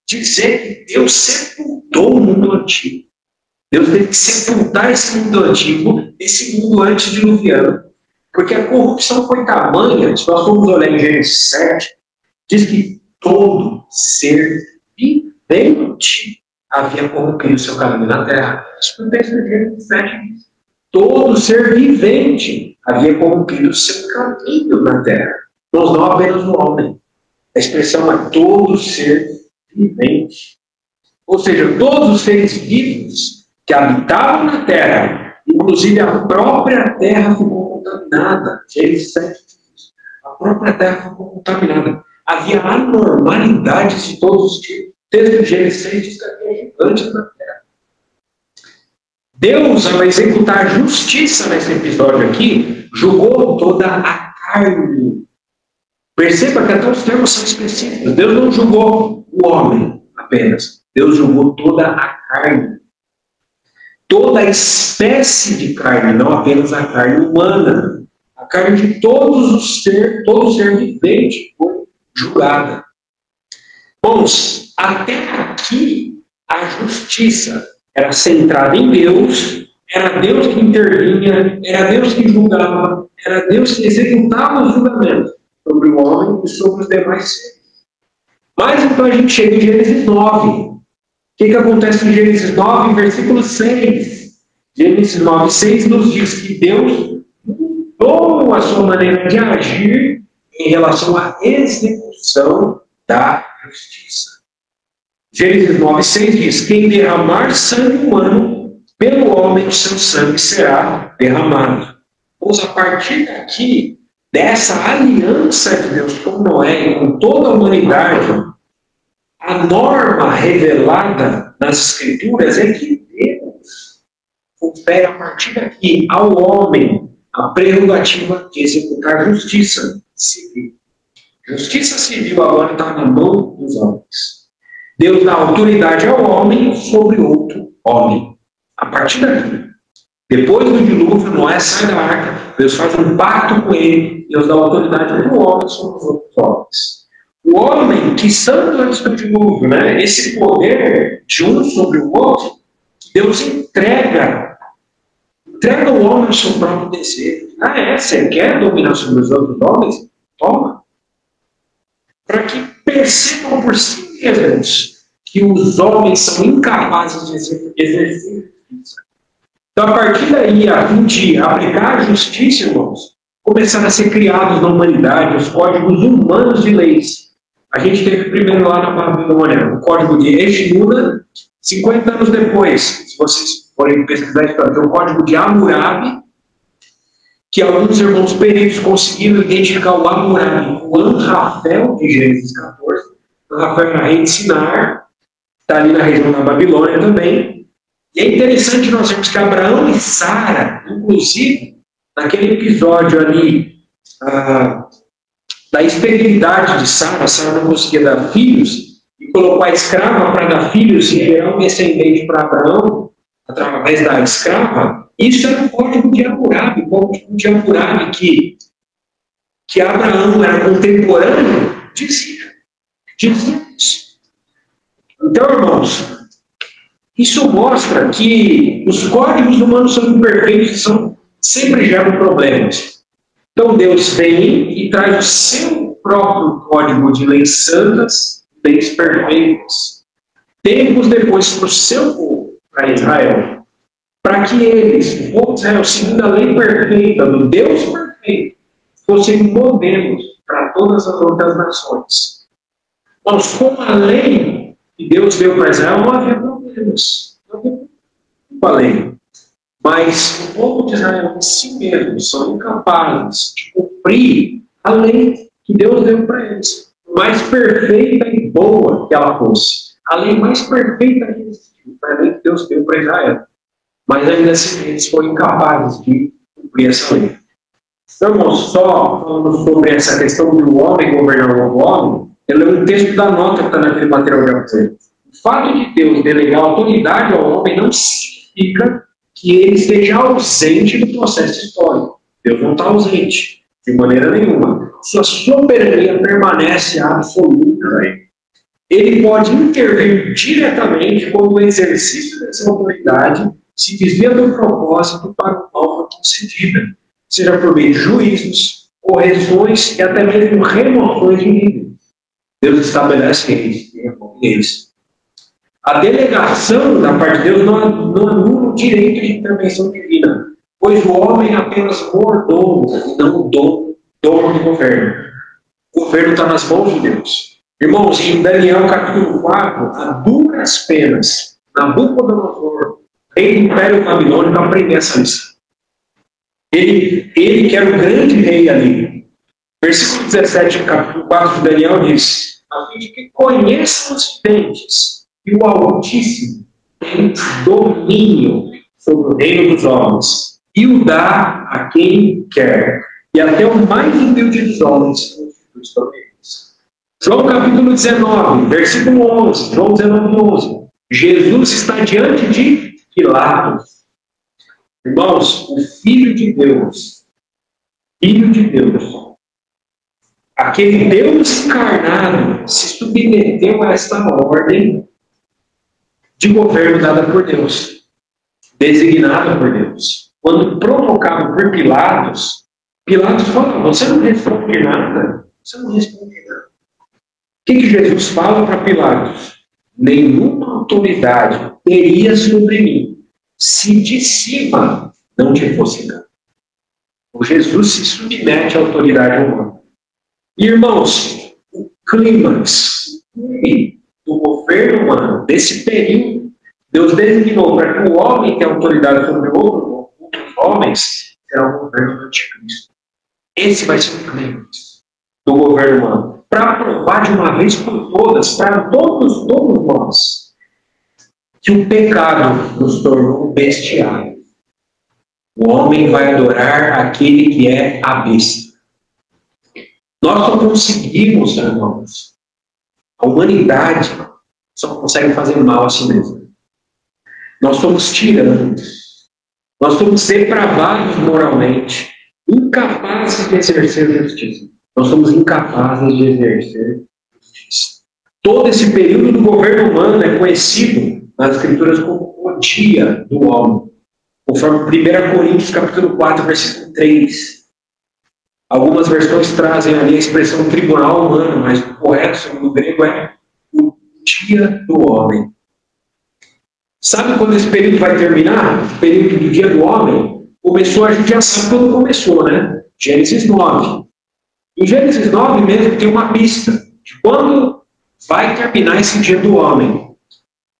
dizer que Deus sepultou o mundo antigo. Deus teve que sepultar esse mundo antigo, esse mundo antediluviano. Porque a corrupção foi tamanha, se nós formos olhar em Gênesis 7, diz que todo ser vivente havia corrompido o seu caminho na terra. Isso é o texto de Gênesis 7 diz. Todo ser vivente havia corrompido o seu caminho na terra. Nós não apenas o homem. A expressão é todo ser vivente. Ou seja, todos os seres vivos que habitavam na terra, inclusive a própria terra ficou contaminada. Gênesis 7 diz. A própria terra ficou contaminada. Havia anormalidades de todos os tipos. O texto de Gênesis 6 diz que havia gigantes na terra. Deus, ao executar justiça nesse episódio aqui, julgou toda a carne. Perceba que até os termos são específicos. Deus não julgou o homem apenas. Deus julgou toda a carne. Toda a espécie de carne, não apenas a carne humana. A carne de todo ser vivente foi julgada. Bons, até aqui a justiça era centrada em Deus, era Deus que intervinha, era Deus que julgava, era Deus que executava o julgamento sobre o homem e sobre os demais seres. Mas então a gente chega em Gênesis 9. O que acontece em Gênesis 9, versículo 6? Gênesis 9, 6 nos diz que Deus mudou a sua maneira de agir em relação à execução da justiça. Gênesis 9, 6 diz: quem derramar sangue humano, pelo homem o seu sangue será derramado. Pois a partir daqui, dessa aliança de Deus com Noé e com toda a humanidade, a norma revelada nas Escrituras é que Deus confere a partir daqui ao homem a prerrogativa de executar justiça civil. Justiça civil agora está na mão dos homens. Deus dá autoridade ao homem sobre outro homem. A partir daqui, depois do dilúvio, Noé sai da arca, Deus faz um pacto com ele, Deus dá autoridade para o homem sobre os outros homens. O homem que estando antes do dilúvio, esse poder de um sobre o outro, Deus entrega o homem ao seu próprio desejo. Você quer dominar sobre os outros homens? Toma. Para que percebam por si mesmos que os homens são incapazes de exercer justiça. Então, a partir daí, a fim de aplicar a justiça, irmãos, começaram a ser criados na humanidade os códigos humanos de leis. A gente teve primeiro lá na Babilônia o código de Eshmuna, 50 anos depois, se vocês forem pesquisar isso, tem o código de Hammurabi, que alguns irmãos peritos conseguiram identificar o Hammurabi com o Anrafel de Gênesis 14. Anrafel era rei de Sinar, está ali na região da Babilônia também. E é interessante nós vermos que Abraão e Sara, inclusive, naquele episódio ali da esterilidade de Sara não conseguia dar filhos, e colocou a escrava para dar filhos e gerar um descendente para Abraão, através da escrava. Isso era o código de Hammurabi, o código de Hammurabi que Abraão era contemporâneo, dizia isso. Então, irmãos, isso mostra que os códigos humanos são imperfeitos e sempre geram problemas. Então Deus vem e traz o seu próprio código de leis santas, leis perfeitas, tempos depois para o seu povo, para Israel, para que eles, o povo de Israel, seguindo a lei perfeita, do Deus perfeito, fossem modelos para todas as outras nações. Mas com a lei que Deus deu para Israel, não havia problemas. Não havia problema com a lei. Mas o povo de Israel em si mesmo são incapazes de cumprir a lei que Deus deu para eles. Mais perfeita e boa que ela fosse. A lei mais perfeita que existiu foi a lei que Deus deu para Israel. Mas ainda assim eles foram incapazes de cumprir essa lei. Estamos só falando sobre essa questão do homem governar o homem. Eu leio um texto da nota que está naquele material de apoio. O fato de Deus delegar autoridade ao homem não significa que ele esteja ausente do processo histórico. Deus não está ausente, de maneira nenhuma. Sua soberania permanece absoluta. Ele pode intervir diretamente quando o exercício dessa autoridade se desvia do propósito para o qual foi concedida, seja por meio de juízos, correções e até mesmo remoções de nível. Deus estabelece eles e remove eles. A delegação da parte de Deus não anula o direito de intervenção divina, pois o homem é apenas mordomo e não dono do governo. O governo está nas mãos de Deus. Irmãos, em Daniel capítulo 4, a duras penas, Nabucodonosor, rei do Império Babilônico, aprendeu essa lição. Ele que era o grande rei ali. Versículo 17, capítulo 4 de Daniel diz: a fim de que conheçam os videntes que o Altíssimo tem domínio sobre o reino dos homens e o dá a quem quer, e até o mais humilde dos homens constitui sobre eles. João capítulo 19, versículo 11, João 19, 11. Jesus está diante de Pilatos. Irmãos, o Filho de Deus Filho de Deus. Aquele Deus encarnado se submeteu a esta ordem de governo dada por Deus, designada por Deus. Quando provocado por Pilatos, Pilatos fala: você não responde nada, você não responde nada. O que Jesus fala para Pilatos? Nenhuma autoridade teria sobre mim se de cima não te fosse dado. O Jesus se submete à autoridade humana. Irmãos, o clímax do governo humano, desse período, Deus designou para que o homem tenha autoridade sobre outros homens, será o governo do anticristo. Esse vai ser o clímax do governo humano. Para provar de uma vez por todas, para todos nós, que o pecado nos tornou bestiário. O homem vai adorar aquele que é a besta. Nós só conseguimos, irmãos, a humanidade só consegue fazer mal a si mesma. Nós somos tiranos. Nós somos depravados moralmente, incapazes de exercer justiça. Nós somos incapazes de exercer justiça. Todo esse período do governo humano é conhecido nas Escrituras como o dia do homem. Conforme 1 Coríntios capítulo 4, versículo 3. Algumas versões trazem ali a expressão tribunal humano, mas o correto no grego é o dia do homem. Sabe quando esse período vai terminar? O período do dia do homem começou, a gente já sabe quando começou, né? Gênesis 9. Em Gênesis 9 mesmo tem uma pista de quando vai terminar esse dia do homem.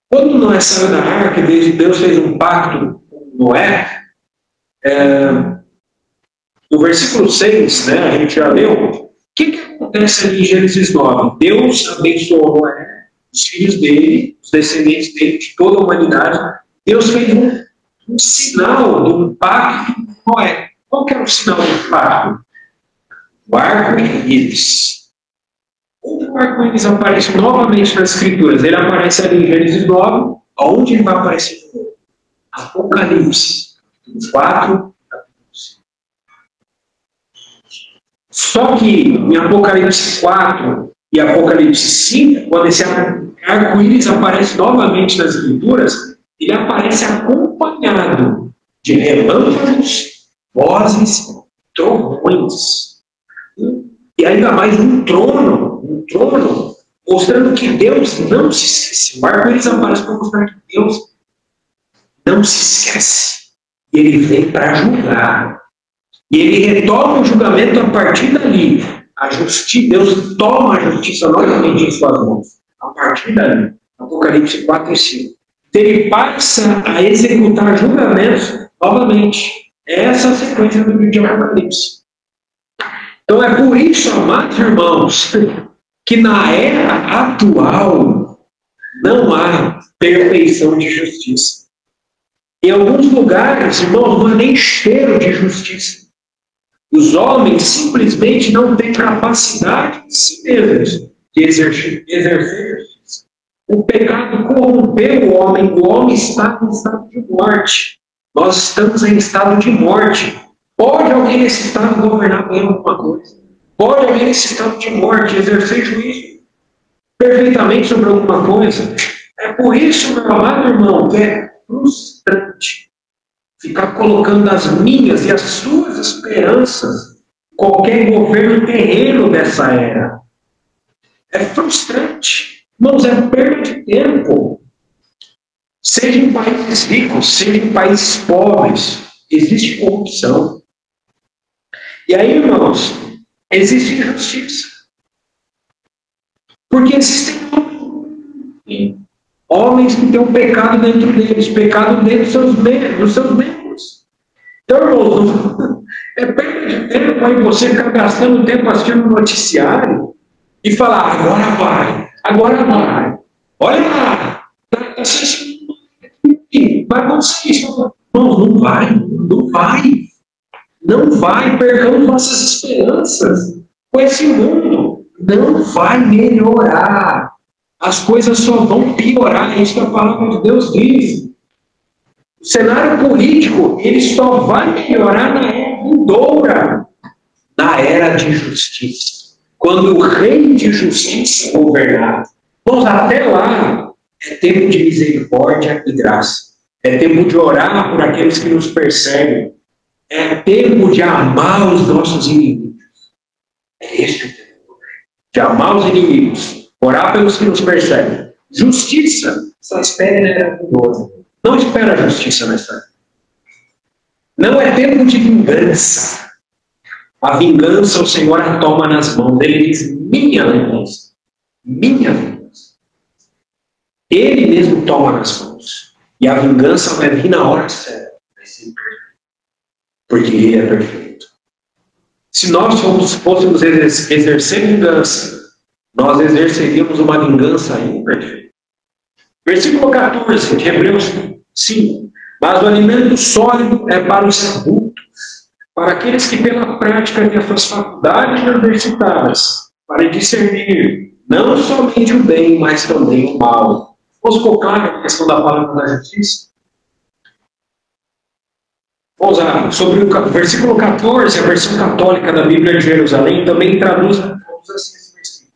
Quando Noé saiu da arca, Deus fez um pacto com Noé, no versículo 6, né, a gente já leu, o que acontece ali em Gênesis 9? Deus abençoou Noé, os filhos dele, os descendentes dele, de toda a humanidade. Deus fez um sinal do pacto com Noé. Qual que era o sinal do pacto? O arco-íris. Quando o arco-íris aparece novamente nas Escrituras, ele aparece ali em Gênesis 9, aonde ele vai aparecer de novo? Apocalipse, capítulo 4, capítulo 5. Só que em Apocalipse 4 e Apocalipse 5, quando esse arco-íris aparece novamente nas Escrituras, ele aparece acompanhado de relâmpagos, vozes, trovões. E ainda mais um trono, mostrando que Deus não se esquece. O arco-íris aparece para mostrar que Deus não se esquece. E ele vem para julgar. E ele retoma o julgamento a partir dali. Deus toma a justiça novamente em suas mãos. A partir dali. Apocalipse 4 e 5. Então ele passa a executar julgamentos novamente. Essa é a sequência do livro de Apocalipse. Então é por isso, amados irmãos, que na era atual não há perfeição de justiça. Em alguns lugares, irmãos, não há nem cheiro de justiça. Os homens simplesmente não têm capacidade de si mesmos de exercer justiça. O pecado corrompeu o homem está em estado de morte. Nós estamos em estado de morte. Pode alguém nesse estado governar bem alguma coisa? Pode alguém nesse estado de morte exercer juízo perfeitamente sobre alguma coisa? É por isso, meu amado irmão, que é frustrante ficar colocando as minhas e as suas esperanças em qualquer governo terreno dessa era. É frustrante. Irmãos, é perda de tempo. Seja em países ricos, seja em países pobres, existe corrupção. E aí, irmãos, existe injustiça. Porque existem homens que têm um pecado dentro deles, pecado dentro dos seus membros. Então, irmãos, é perda de tempo aí você ficar gastando tempo assistindo o noticiário e falar, agora vai. Olha lá, vai acontecer isso. Não vai. Não vai, percamos nossas esperanças. Com esse mundo, não vai melhorar. As coisas só vão piorar. É isso que a palavra de Deus diz. O cenário político, ele só vai melhorar na era vindoura. era de justiça. Quando o rei de justiça governar. Irmãos, até lá é tempo de misericórdia e graça. É tempo de orar por aqueles que nos perseguem. É tempo de amar os nossos inimigos. É este o tempo. De amar os inimigos. Orar pelos que nos perseguem. Justiça. Só espere na era vindoura. Não espera a justiça nessa era. Não é tempo de vingança. A vingança o Senhor a toma nas mãos. Ele diz, minha vingança. Minha vingança. Ele mesmo toma nas mãos. E a vingança vai vir na hora certa. Vai ser perfeito. Porque Ele é perfeito. Se nós fôssemos exercer vingança, nós exerceríamos uma vingança imperfeita. Versículo 14 de Hebreus 5. Mas o alimento sólido é para os adultos, para aqueles que pela prática têm as suas faculdades exercitadas, para discernir não somente o bem, mas também o mal. Vamos focar na questão da palavra da justiça? Vamos lá, sobre o versículo 14, a versão católica da Bíblia de Jerusalém também traduz assim esse versículo.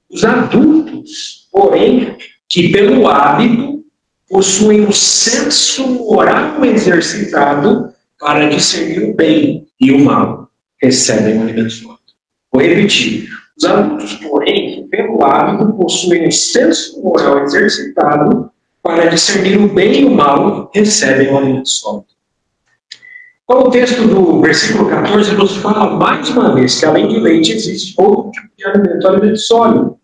Os adultos, porém, que pelo hábito possuem um senso moral exercitado para discernir o bem e o mal, recebem o alimento sólido. Vou repetir. Os adultos, porém, que pelo hábito possuem um senso moral exercitado para discernir o bem e o mal, recebem o alimento sólido. Então, o texto do versículo 14 nos fala mais uma vez que além de leite existe outro tipo de alimento, alimento sólido.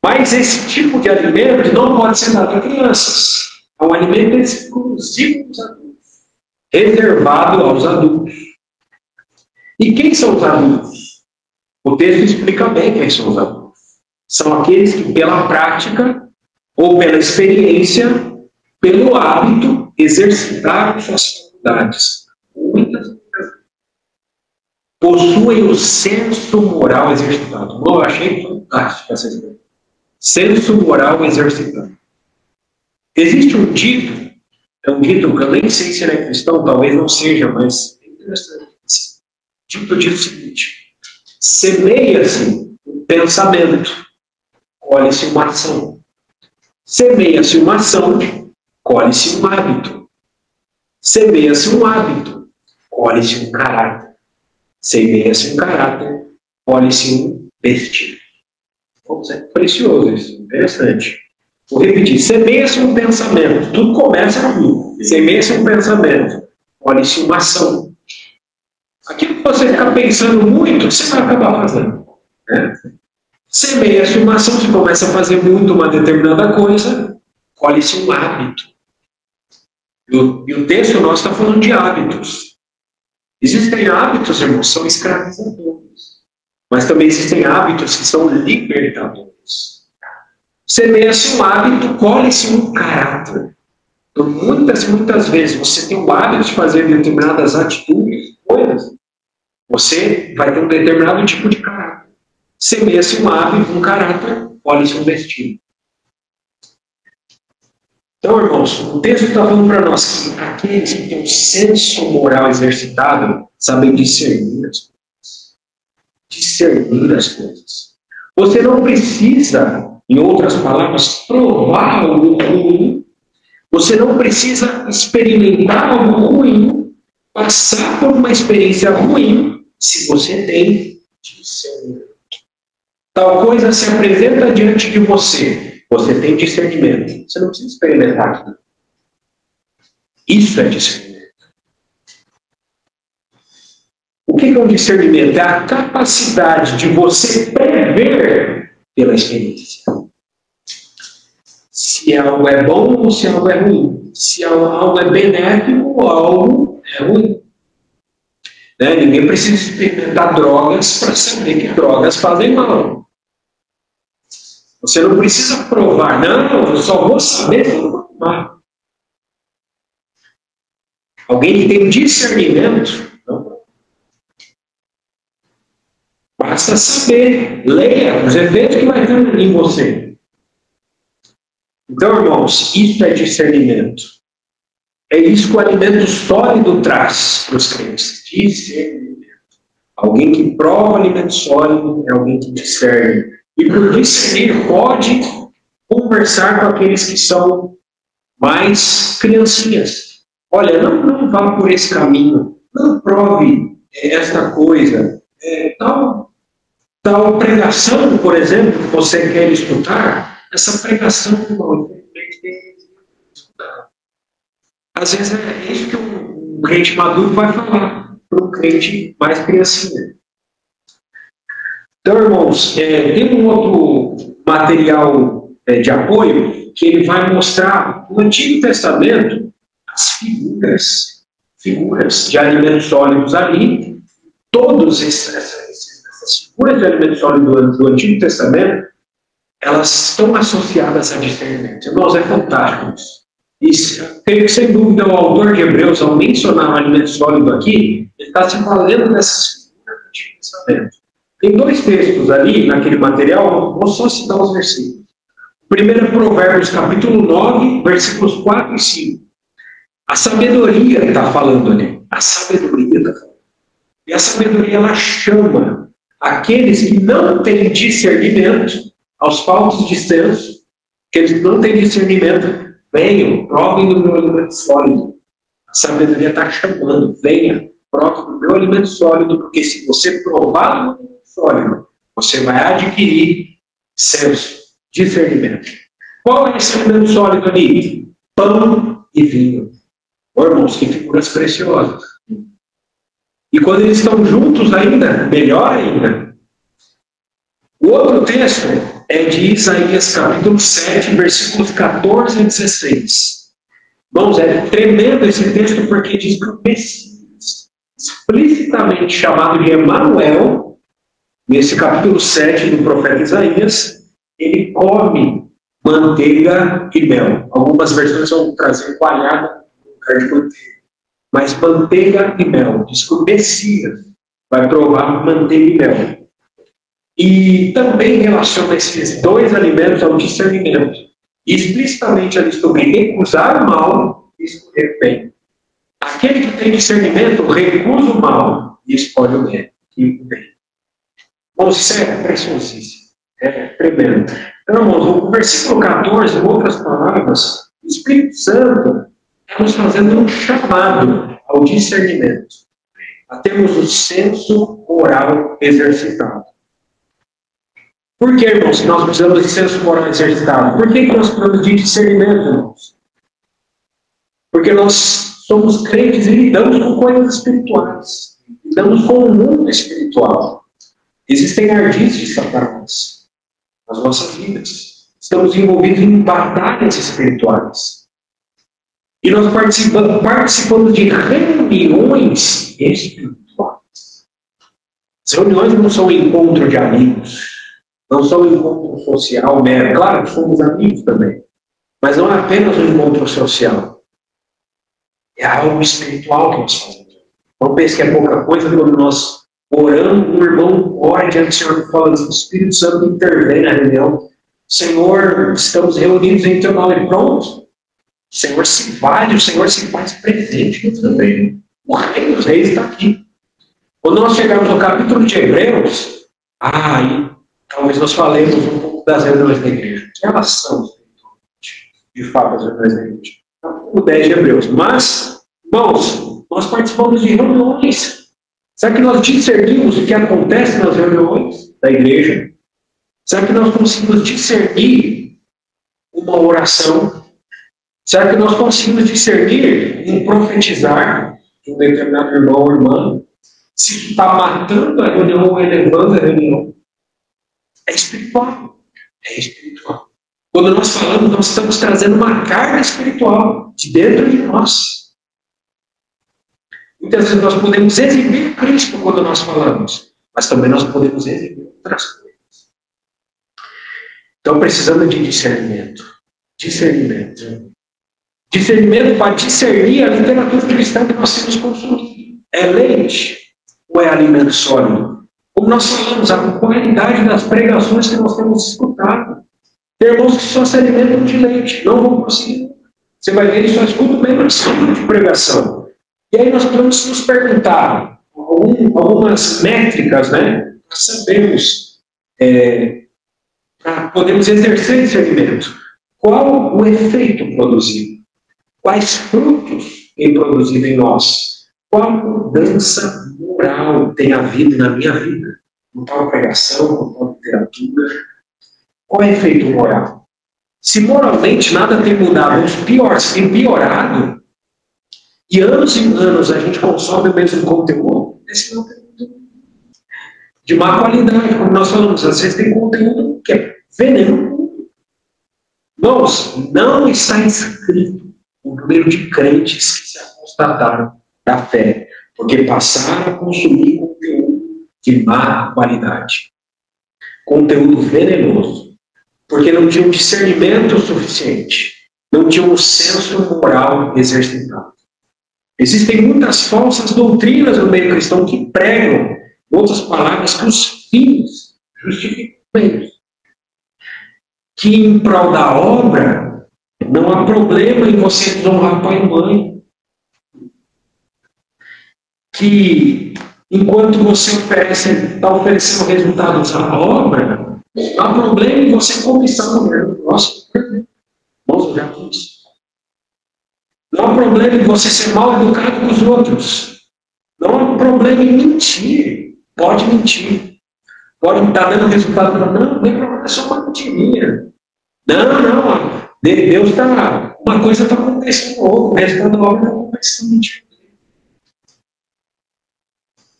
Mas esse tipo de alimento não pode ser dado a crianças. É um alimento exclusivo dos adultos, reservado aos adultos. E quem são os adultos? O texto explica bem quem são os adultos. São aqueles que pela prática ou pela experiência, pelo hábito, exercitaram suas faculdades. Muitas vezes. Possuem o senso moral exercitado. Eu achei fantástico essa expressão. Senso moral exercitado. Existe um dito, é um dito que eu nem sei se ele é cristão, talvez não seja, mas é interessante. Esse dito diz o seguinte: semeia-se um pensamento, colhe-se uma ação. Semeia-se uma ação, colhe-se um hábito. Semeia-se um hábito, colhe-se um caráter. Semeia-se um caráter, colhe-se um destino. É precioso isso, interessante. Vou repetir, semeia-se um pensamento, tudo começa aqui. Semeia-se um pensamento, colhe-se uma ação. Aquilo que você fica pensando muito, você vai acabar fazendo. Né? Semeia-se uma ação, você começa a fazer muito uma determinada coisa, colhe-se um hábito. E o texto nosso está falando de hábitos. Existem hábitos, irmãos, que são escravizadores. Mas também existem hábitos que são libertadores. Semeia-se um hábito, colhe-se um caráter. Então, muitas vezes, você tem o hábito de fazer determinadas atitudes, coisas, você vai ter um determinado tipo de caráter. Semeia-se um hábito, um caráter, colhe-se um destino. Então, irmãos, o texto está falando para nós que aqueles que têm um senso moral exercitado sabem discernir as coisas. Discernir as coisas. Você não precisa, em outras palavras, provar algo ruim. Você não precisa experimentar algo ruim, passar por uma experiência ruim, se você tem discernimento. Tal coisa se apresenta diante de você. Você tem discernimento. Você não precisa experimentar aquilo. Isso é discernimento. O que é um discernimento? É a capacidade de você prever pela experiência. Se algo é bom ou se algo é ruim. Se algo é benéfico ou algo é ruim. Né? Ninguém precisa experimentar drogas para saber que drogas fazem mal. Você não precisa provar, não, eu só vou saber se eu vou tomar. Alguém que tem discernimento, não. Basta saber, leia os efeitos que vai ter em você. Então, irmãos, isso é discernimento. É isso que o alimento sólido traz para os crentes. Discernimento. Alguém que prova alimento sólido é alguém que discerne. E por discernir pode conversar com aqueles que são mais criancinhas. Olha, não vá por esse caminho, não prove esta coisa. Tal pregação, por exemplo, que você quer escutar, essa pregação, infelizmente, tem que escutar. Às vezes é isso que um crente maduro vai falar para um crente mais criancinha. Então, irmãos, tem um outro material de apoio que ele vai mostrar no Antigo Testamento as figuras de alimentos sólidos ali. Todas essas figuras de alimentos sólidos do Antigo Testamento, elas estão associadas a discernimento. Irmãos, é fantástico isso. E creio que, sem dúvida, o autor de Hebreus, ao mencionar o alimento sólido aqui, ele está se valendo dessas figuras do Antigo Testamento. Tem dois textos ali, naquele material, vou só citar os versículos. O primeiro é Provérbios, capítulo 9, versículos 4 e 5. A sabedoria está falando ali. A sabedoria está falando. E a sabedoria, ela chama aqueles que não têm discernimento, aos falsos de senso, aqueles que não têm discernimento, venham, provem do meu alimento sólido. A sabedoria está chamando, venha, prove do meu alimento sólido, porque se você provar do meu alimento sólido, você vai adquirir senso, discernimento. Qual é esse alimento sólido ali? Pão e vinho. Oh, irmãos, que figuras preciosas. E quando eles estão juntos ainda, melhor ainda. O outro texto é de Isaías capítulo 7, versículos 14 a 16. Irmãos, é tremendo esse texto porque diz que o Messias, explicitamente chamado de Emanuel, nesse capítulo 7 do profeta Isaías, ele come manteiga e mel. Algumas versões vão trazer coalhada no lugar de manteiga. Mas manteiga e mel. Diz que o Messias vai provar manteiga e mel. E também relaciona esses dois alimentos ao discernimento. E explicitamente ali sobre recusar o mal e escolher o bem. Aquele que tem discernimento recusa o mal e escolhe o bem. Bom, isso é preciosíssimo. É tremendo. Então, irmãos, o versículo 14, em outras palavras, o Espírito Santo está nos fazendo um chamado ao discernimento. A termos o senso moral exercitado. Por que, irmãos, que nós precisamos de senso moral exercitado? Por que nós precisamos de discernimento, irmãos? Porque nós somos crentes e lidamos com coisas espirituais. Lidamos com o mundo espiritual. Existem ardis de Satanás nas nossas vidas. Estamos envolvidos em batalhas espirituais. E nós participamos de reuniões espirituais. As reuniões não são um encontro de amigos. Não são um encontro social mero. Claro que somos amigos também. Mas não é apenas um encontro social. É algo espiritual que nós fazemos. Não pense que é pouca coisa quando nós oramos, um irmão ora diante do Senhor e fala assim, o Espírito Santo intervém na reunião. Senhor, estamos reunidos em teu nome. Pronto. O Senhor se vale, o Senhor se faz presente também. O Rei dos Reis está aqui. Quando nós chegarmos no capítulo de Hebreus, aí talvez nós falemos um pouco das reuniões da igreja. Que elas são, de fato, as reuniões da igreja. O 10 de Hebreus. Mas, irmãos, nós participamos de reuniões. Será que nós discernimos o que acontece nas reuniões da igreja? Será que nós conseguimos discernir uma oração? Será que nós conseguimos discernir um profetizar de um determinado irmão ou irmã? Se está matando a reunião ou elevando a reunião? É espiritual. É espiritual. Quando nós falamos, nós estamos trazendo uma carga espiritual de dentro de nós. Muitas vezes nós podemos exibir Cristo quando nós falamos, mas também nós podemos exibir outras coisas. Então precisamos de discernimento. Discernimento. Discernimento para discernir a literatura cristã que nós temos consumido. É leite ou é alimento sólido? Como nós falamos, a qualidade das pregações que nós temos escutado. Tem irmãos que só se alimentam de leite, não vão conseguir. Você vai ver, só escuta o mesmo estilo de pregação. E aí nós podemos nos perguntar, alguns algumas métricas, né? Para sabermos, para podermos exercer discernimento. Qual o efeito produzido? Quais frutos tem produzido em nós? Qual mudança moral tem havido na minha vida? Com tal pregação, com tal literatura? Qual é o efeito moral? Se moralmente nada tem mudado, os piores têm piorado, e anos a gente consome o mesmo conteúdo, esse não tem conteúdo de má qualidade, como nós falamos. Às vezes tem conteúdo que é veneno. Irmãos, não está escrito o número de crentes que se apostataram da fé, porque passaram a consumir conteúdo de má qualidade, conteúdo venenoso, porque não tinham discernimento suficiente, não tinham um senso moral exercitado. Existem muitas falsas doutrinas no meio cristão que pregam, em outras palavras, que os fins justificam os meios. Que em prol da obra não há problema em você desonrar pai e mãe. Que enquanto você está oferecendo resultados à obra, não há problema em você cobiçar a mulher do próximo. Irmãos, já disse. Não há problema em você ser mal educado com os outros. Não há problema em mentir. Pode mentir. Pode estar dando resultado. Não tem problema, é só uma mentirinha. Não. Deus está. Uma coisa está acontecendo, outra. O resultado da obra não vai ser mentira.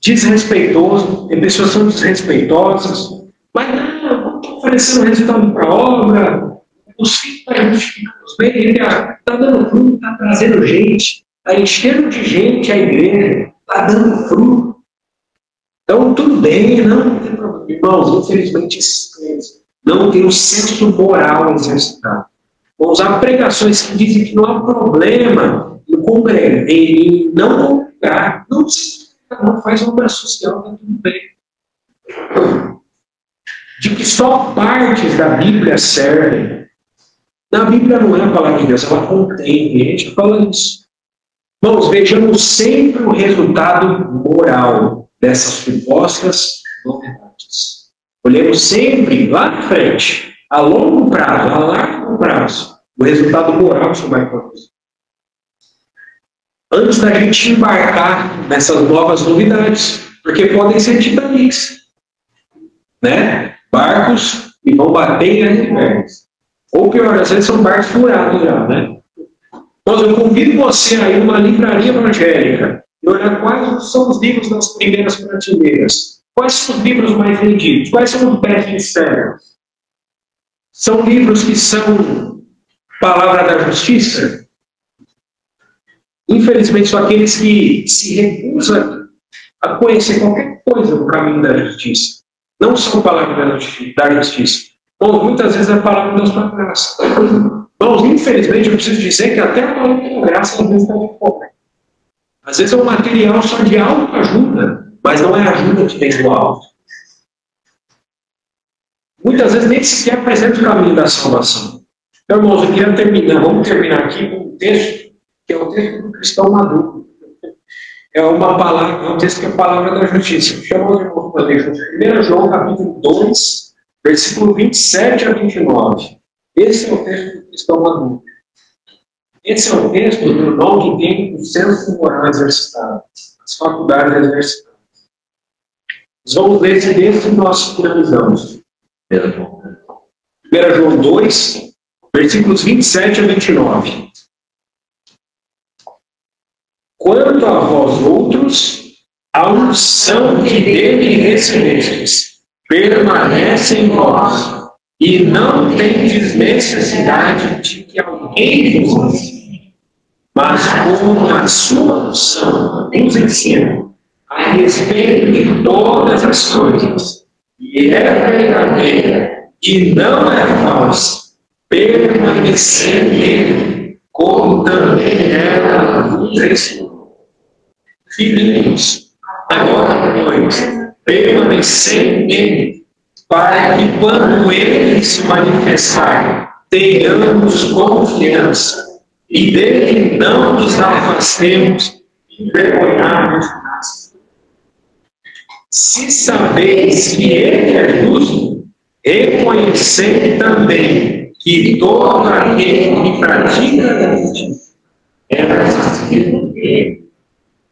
Desrespeitoso. Tem pessoas que são desrespeitosas. Mas não estou oferecendo resultado para a obra. Os filhos estão justificando os bens, ele está dando fruto, está trazendo gente, está enchendo de gente a igreja, está dando fruto. Então, tudo bem, não tem problema. Irmãos, infelizmente, esses crentes não têm um senso moral exercitado. Vão usar pregações que dizem que não há problema em não congregar. Não faz obra social, está tudo bem. De que só partes da Bíblia servem. Na Bíblia não é a palavra de Deus, ela contém, e a gente fala isso. Irmãos, vejamos sempre o resultado moral dessas supostas novidades. Olhemos sempre lá na frente, a longo prazo, a largo prazo, o resultado moral que isso vai produzir. Antes da gente embarcar nessas novas novidades, porque podem ser Titanics, né? Barcos e vão bater em icebergs. Ou pior, às vezes são barcos furados já, né? Então, eu convido você a ir numa livraria evangélica e olhar quais são os livros das primeiras prateleiras. Quais são os livros mais vendidos? Quais são os best-sellers? São livros que são palavra da justiça? Infelizmente, são aqueles que se recusam a conhecer qualquer coisa do caminho da justiça. Não são palavra da justiça. Bom, muitas vezes a palavra de Deus para graça. Bom, infelizmente, eu preciso dizer que até a palavra da graça às vezes está de fora. Às vezes é um material só de autoajuda, mas não é ajuda que vem do alto. Muitas vezes nem sequer apresenta o caminho da salvação. Então, irmãos, eu queria terminar. Vamos terminar aqui com um texto, que é o texto do cristão maduro. É uma palavra, é um texto que é a palavra da justiça. Chama os irmãos para ler juntos. 1 João, capítulo 2, versículo 27 a 29. Esse é o texto do cristão maduro. Esse é o texto do irmão que tem o senso moral exercitado, as faculdades exercitadas. Nós vamos ler esse texto e nós finalizamos. 1 João 2, versículos 27 a 29. Quanto a vós outros, a unção que dele recebestes permanece em vós, e não tendes necessidade de que alguém vos ensine, mas como a sua unção nos ensina a respeito de todas as coisas, e é verdadeira e não é falsa, permanecer nele, como também ela vos ensinou. Filhinhos, agora, pois, permanecer nele, para que quando ele se manifestar, tenhamos confiança, e dele não nos afastemos envergonhados. se sabeis que ele é justo, reconhecei também que todo aquele que pratica a justiça é nascido dele.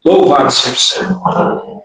Louvado seja o Senhor.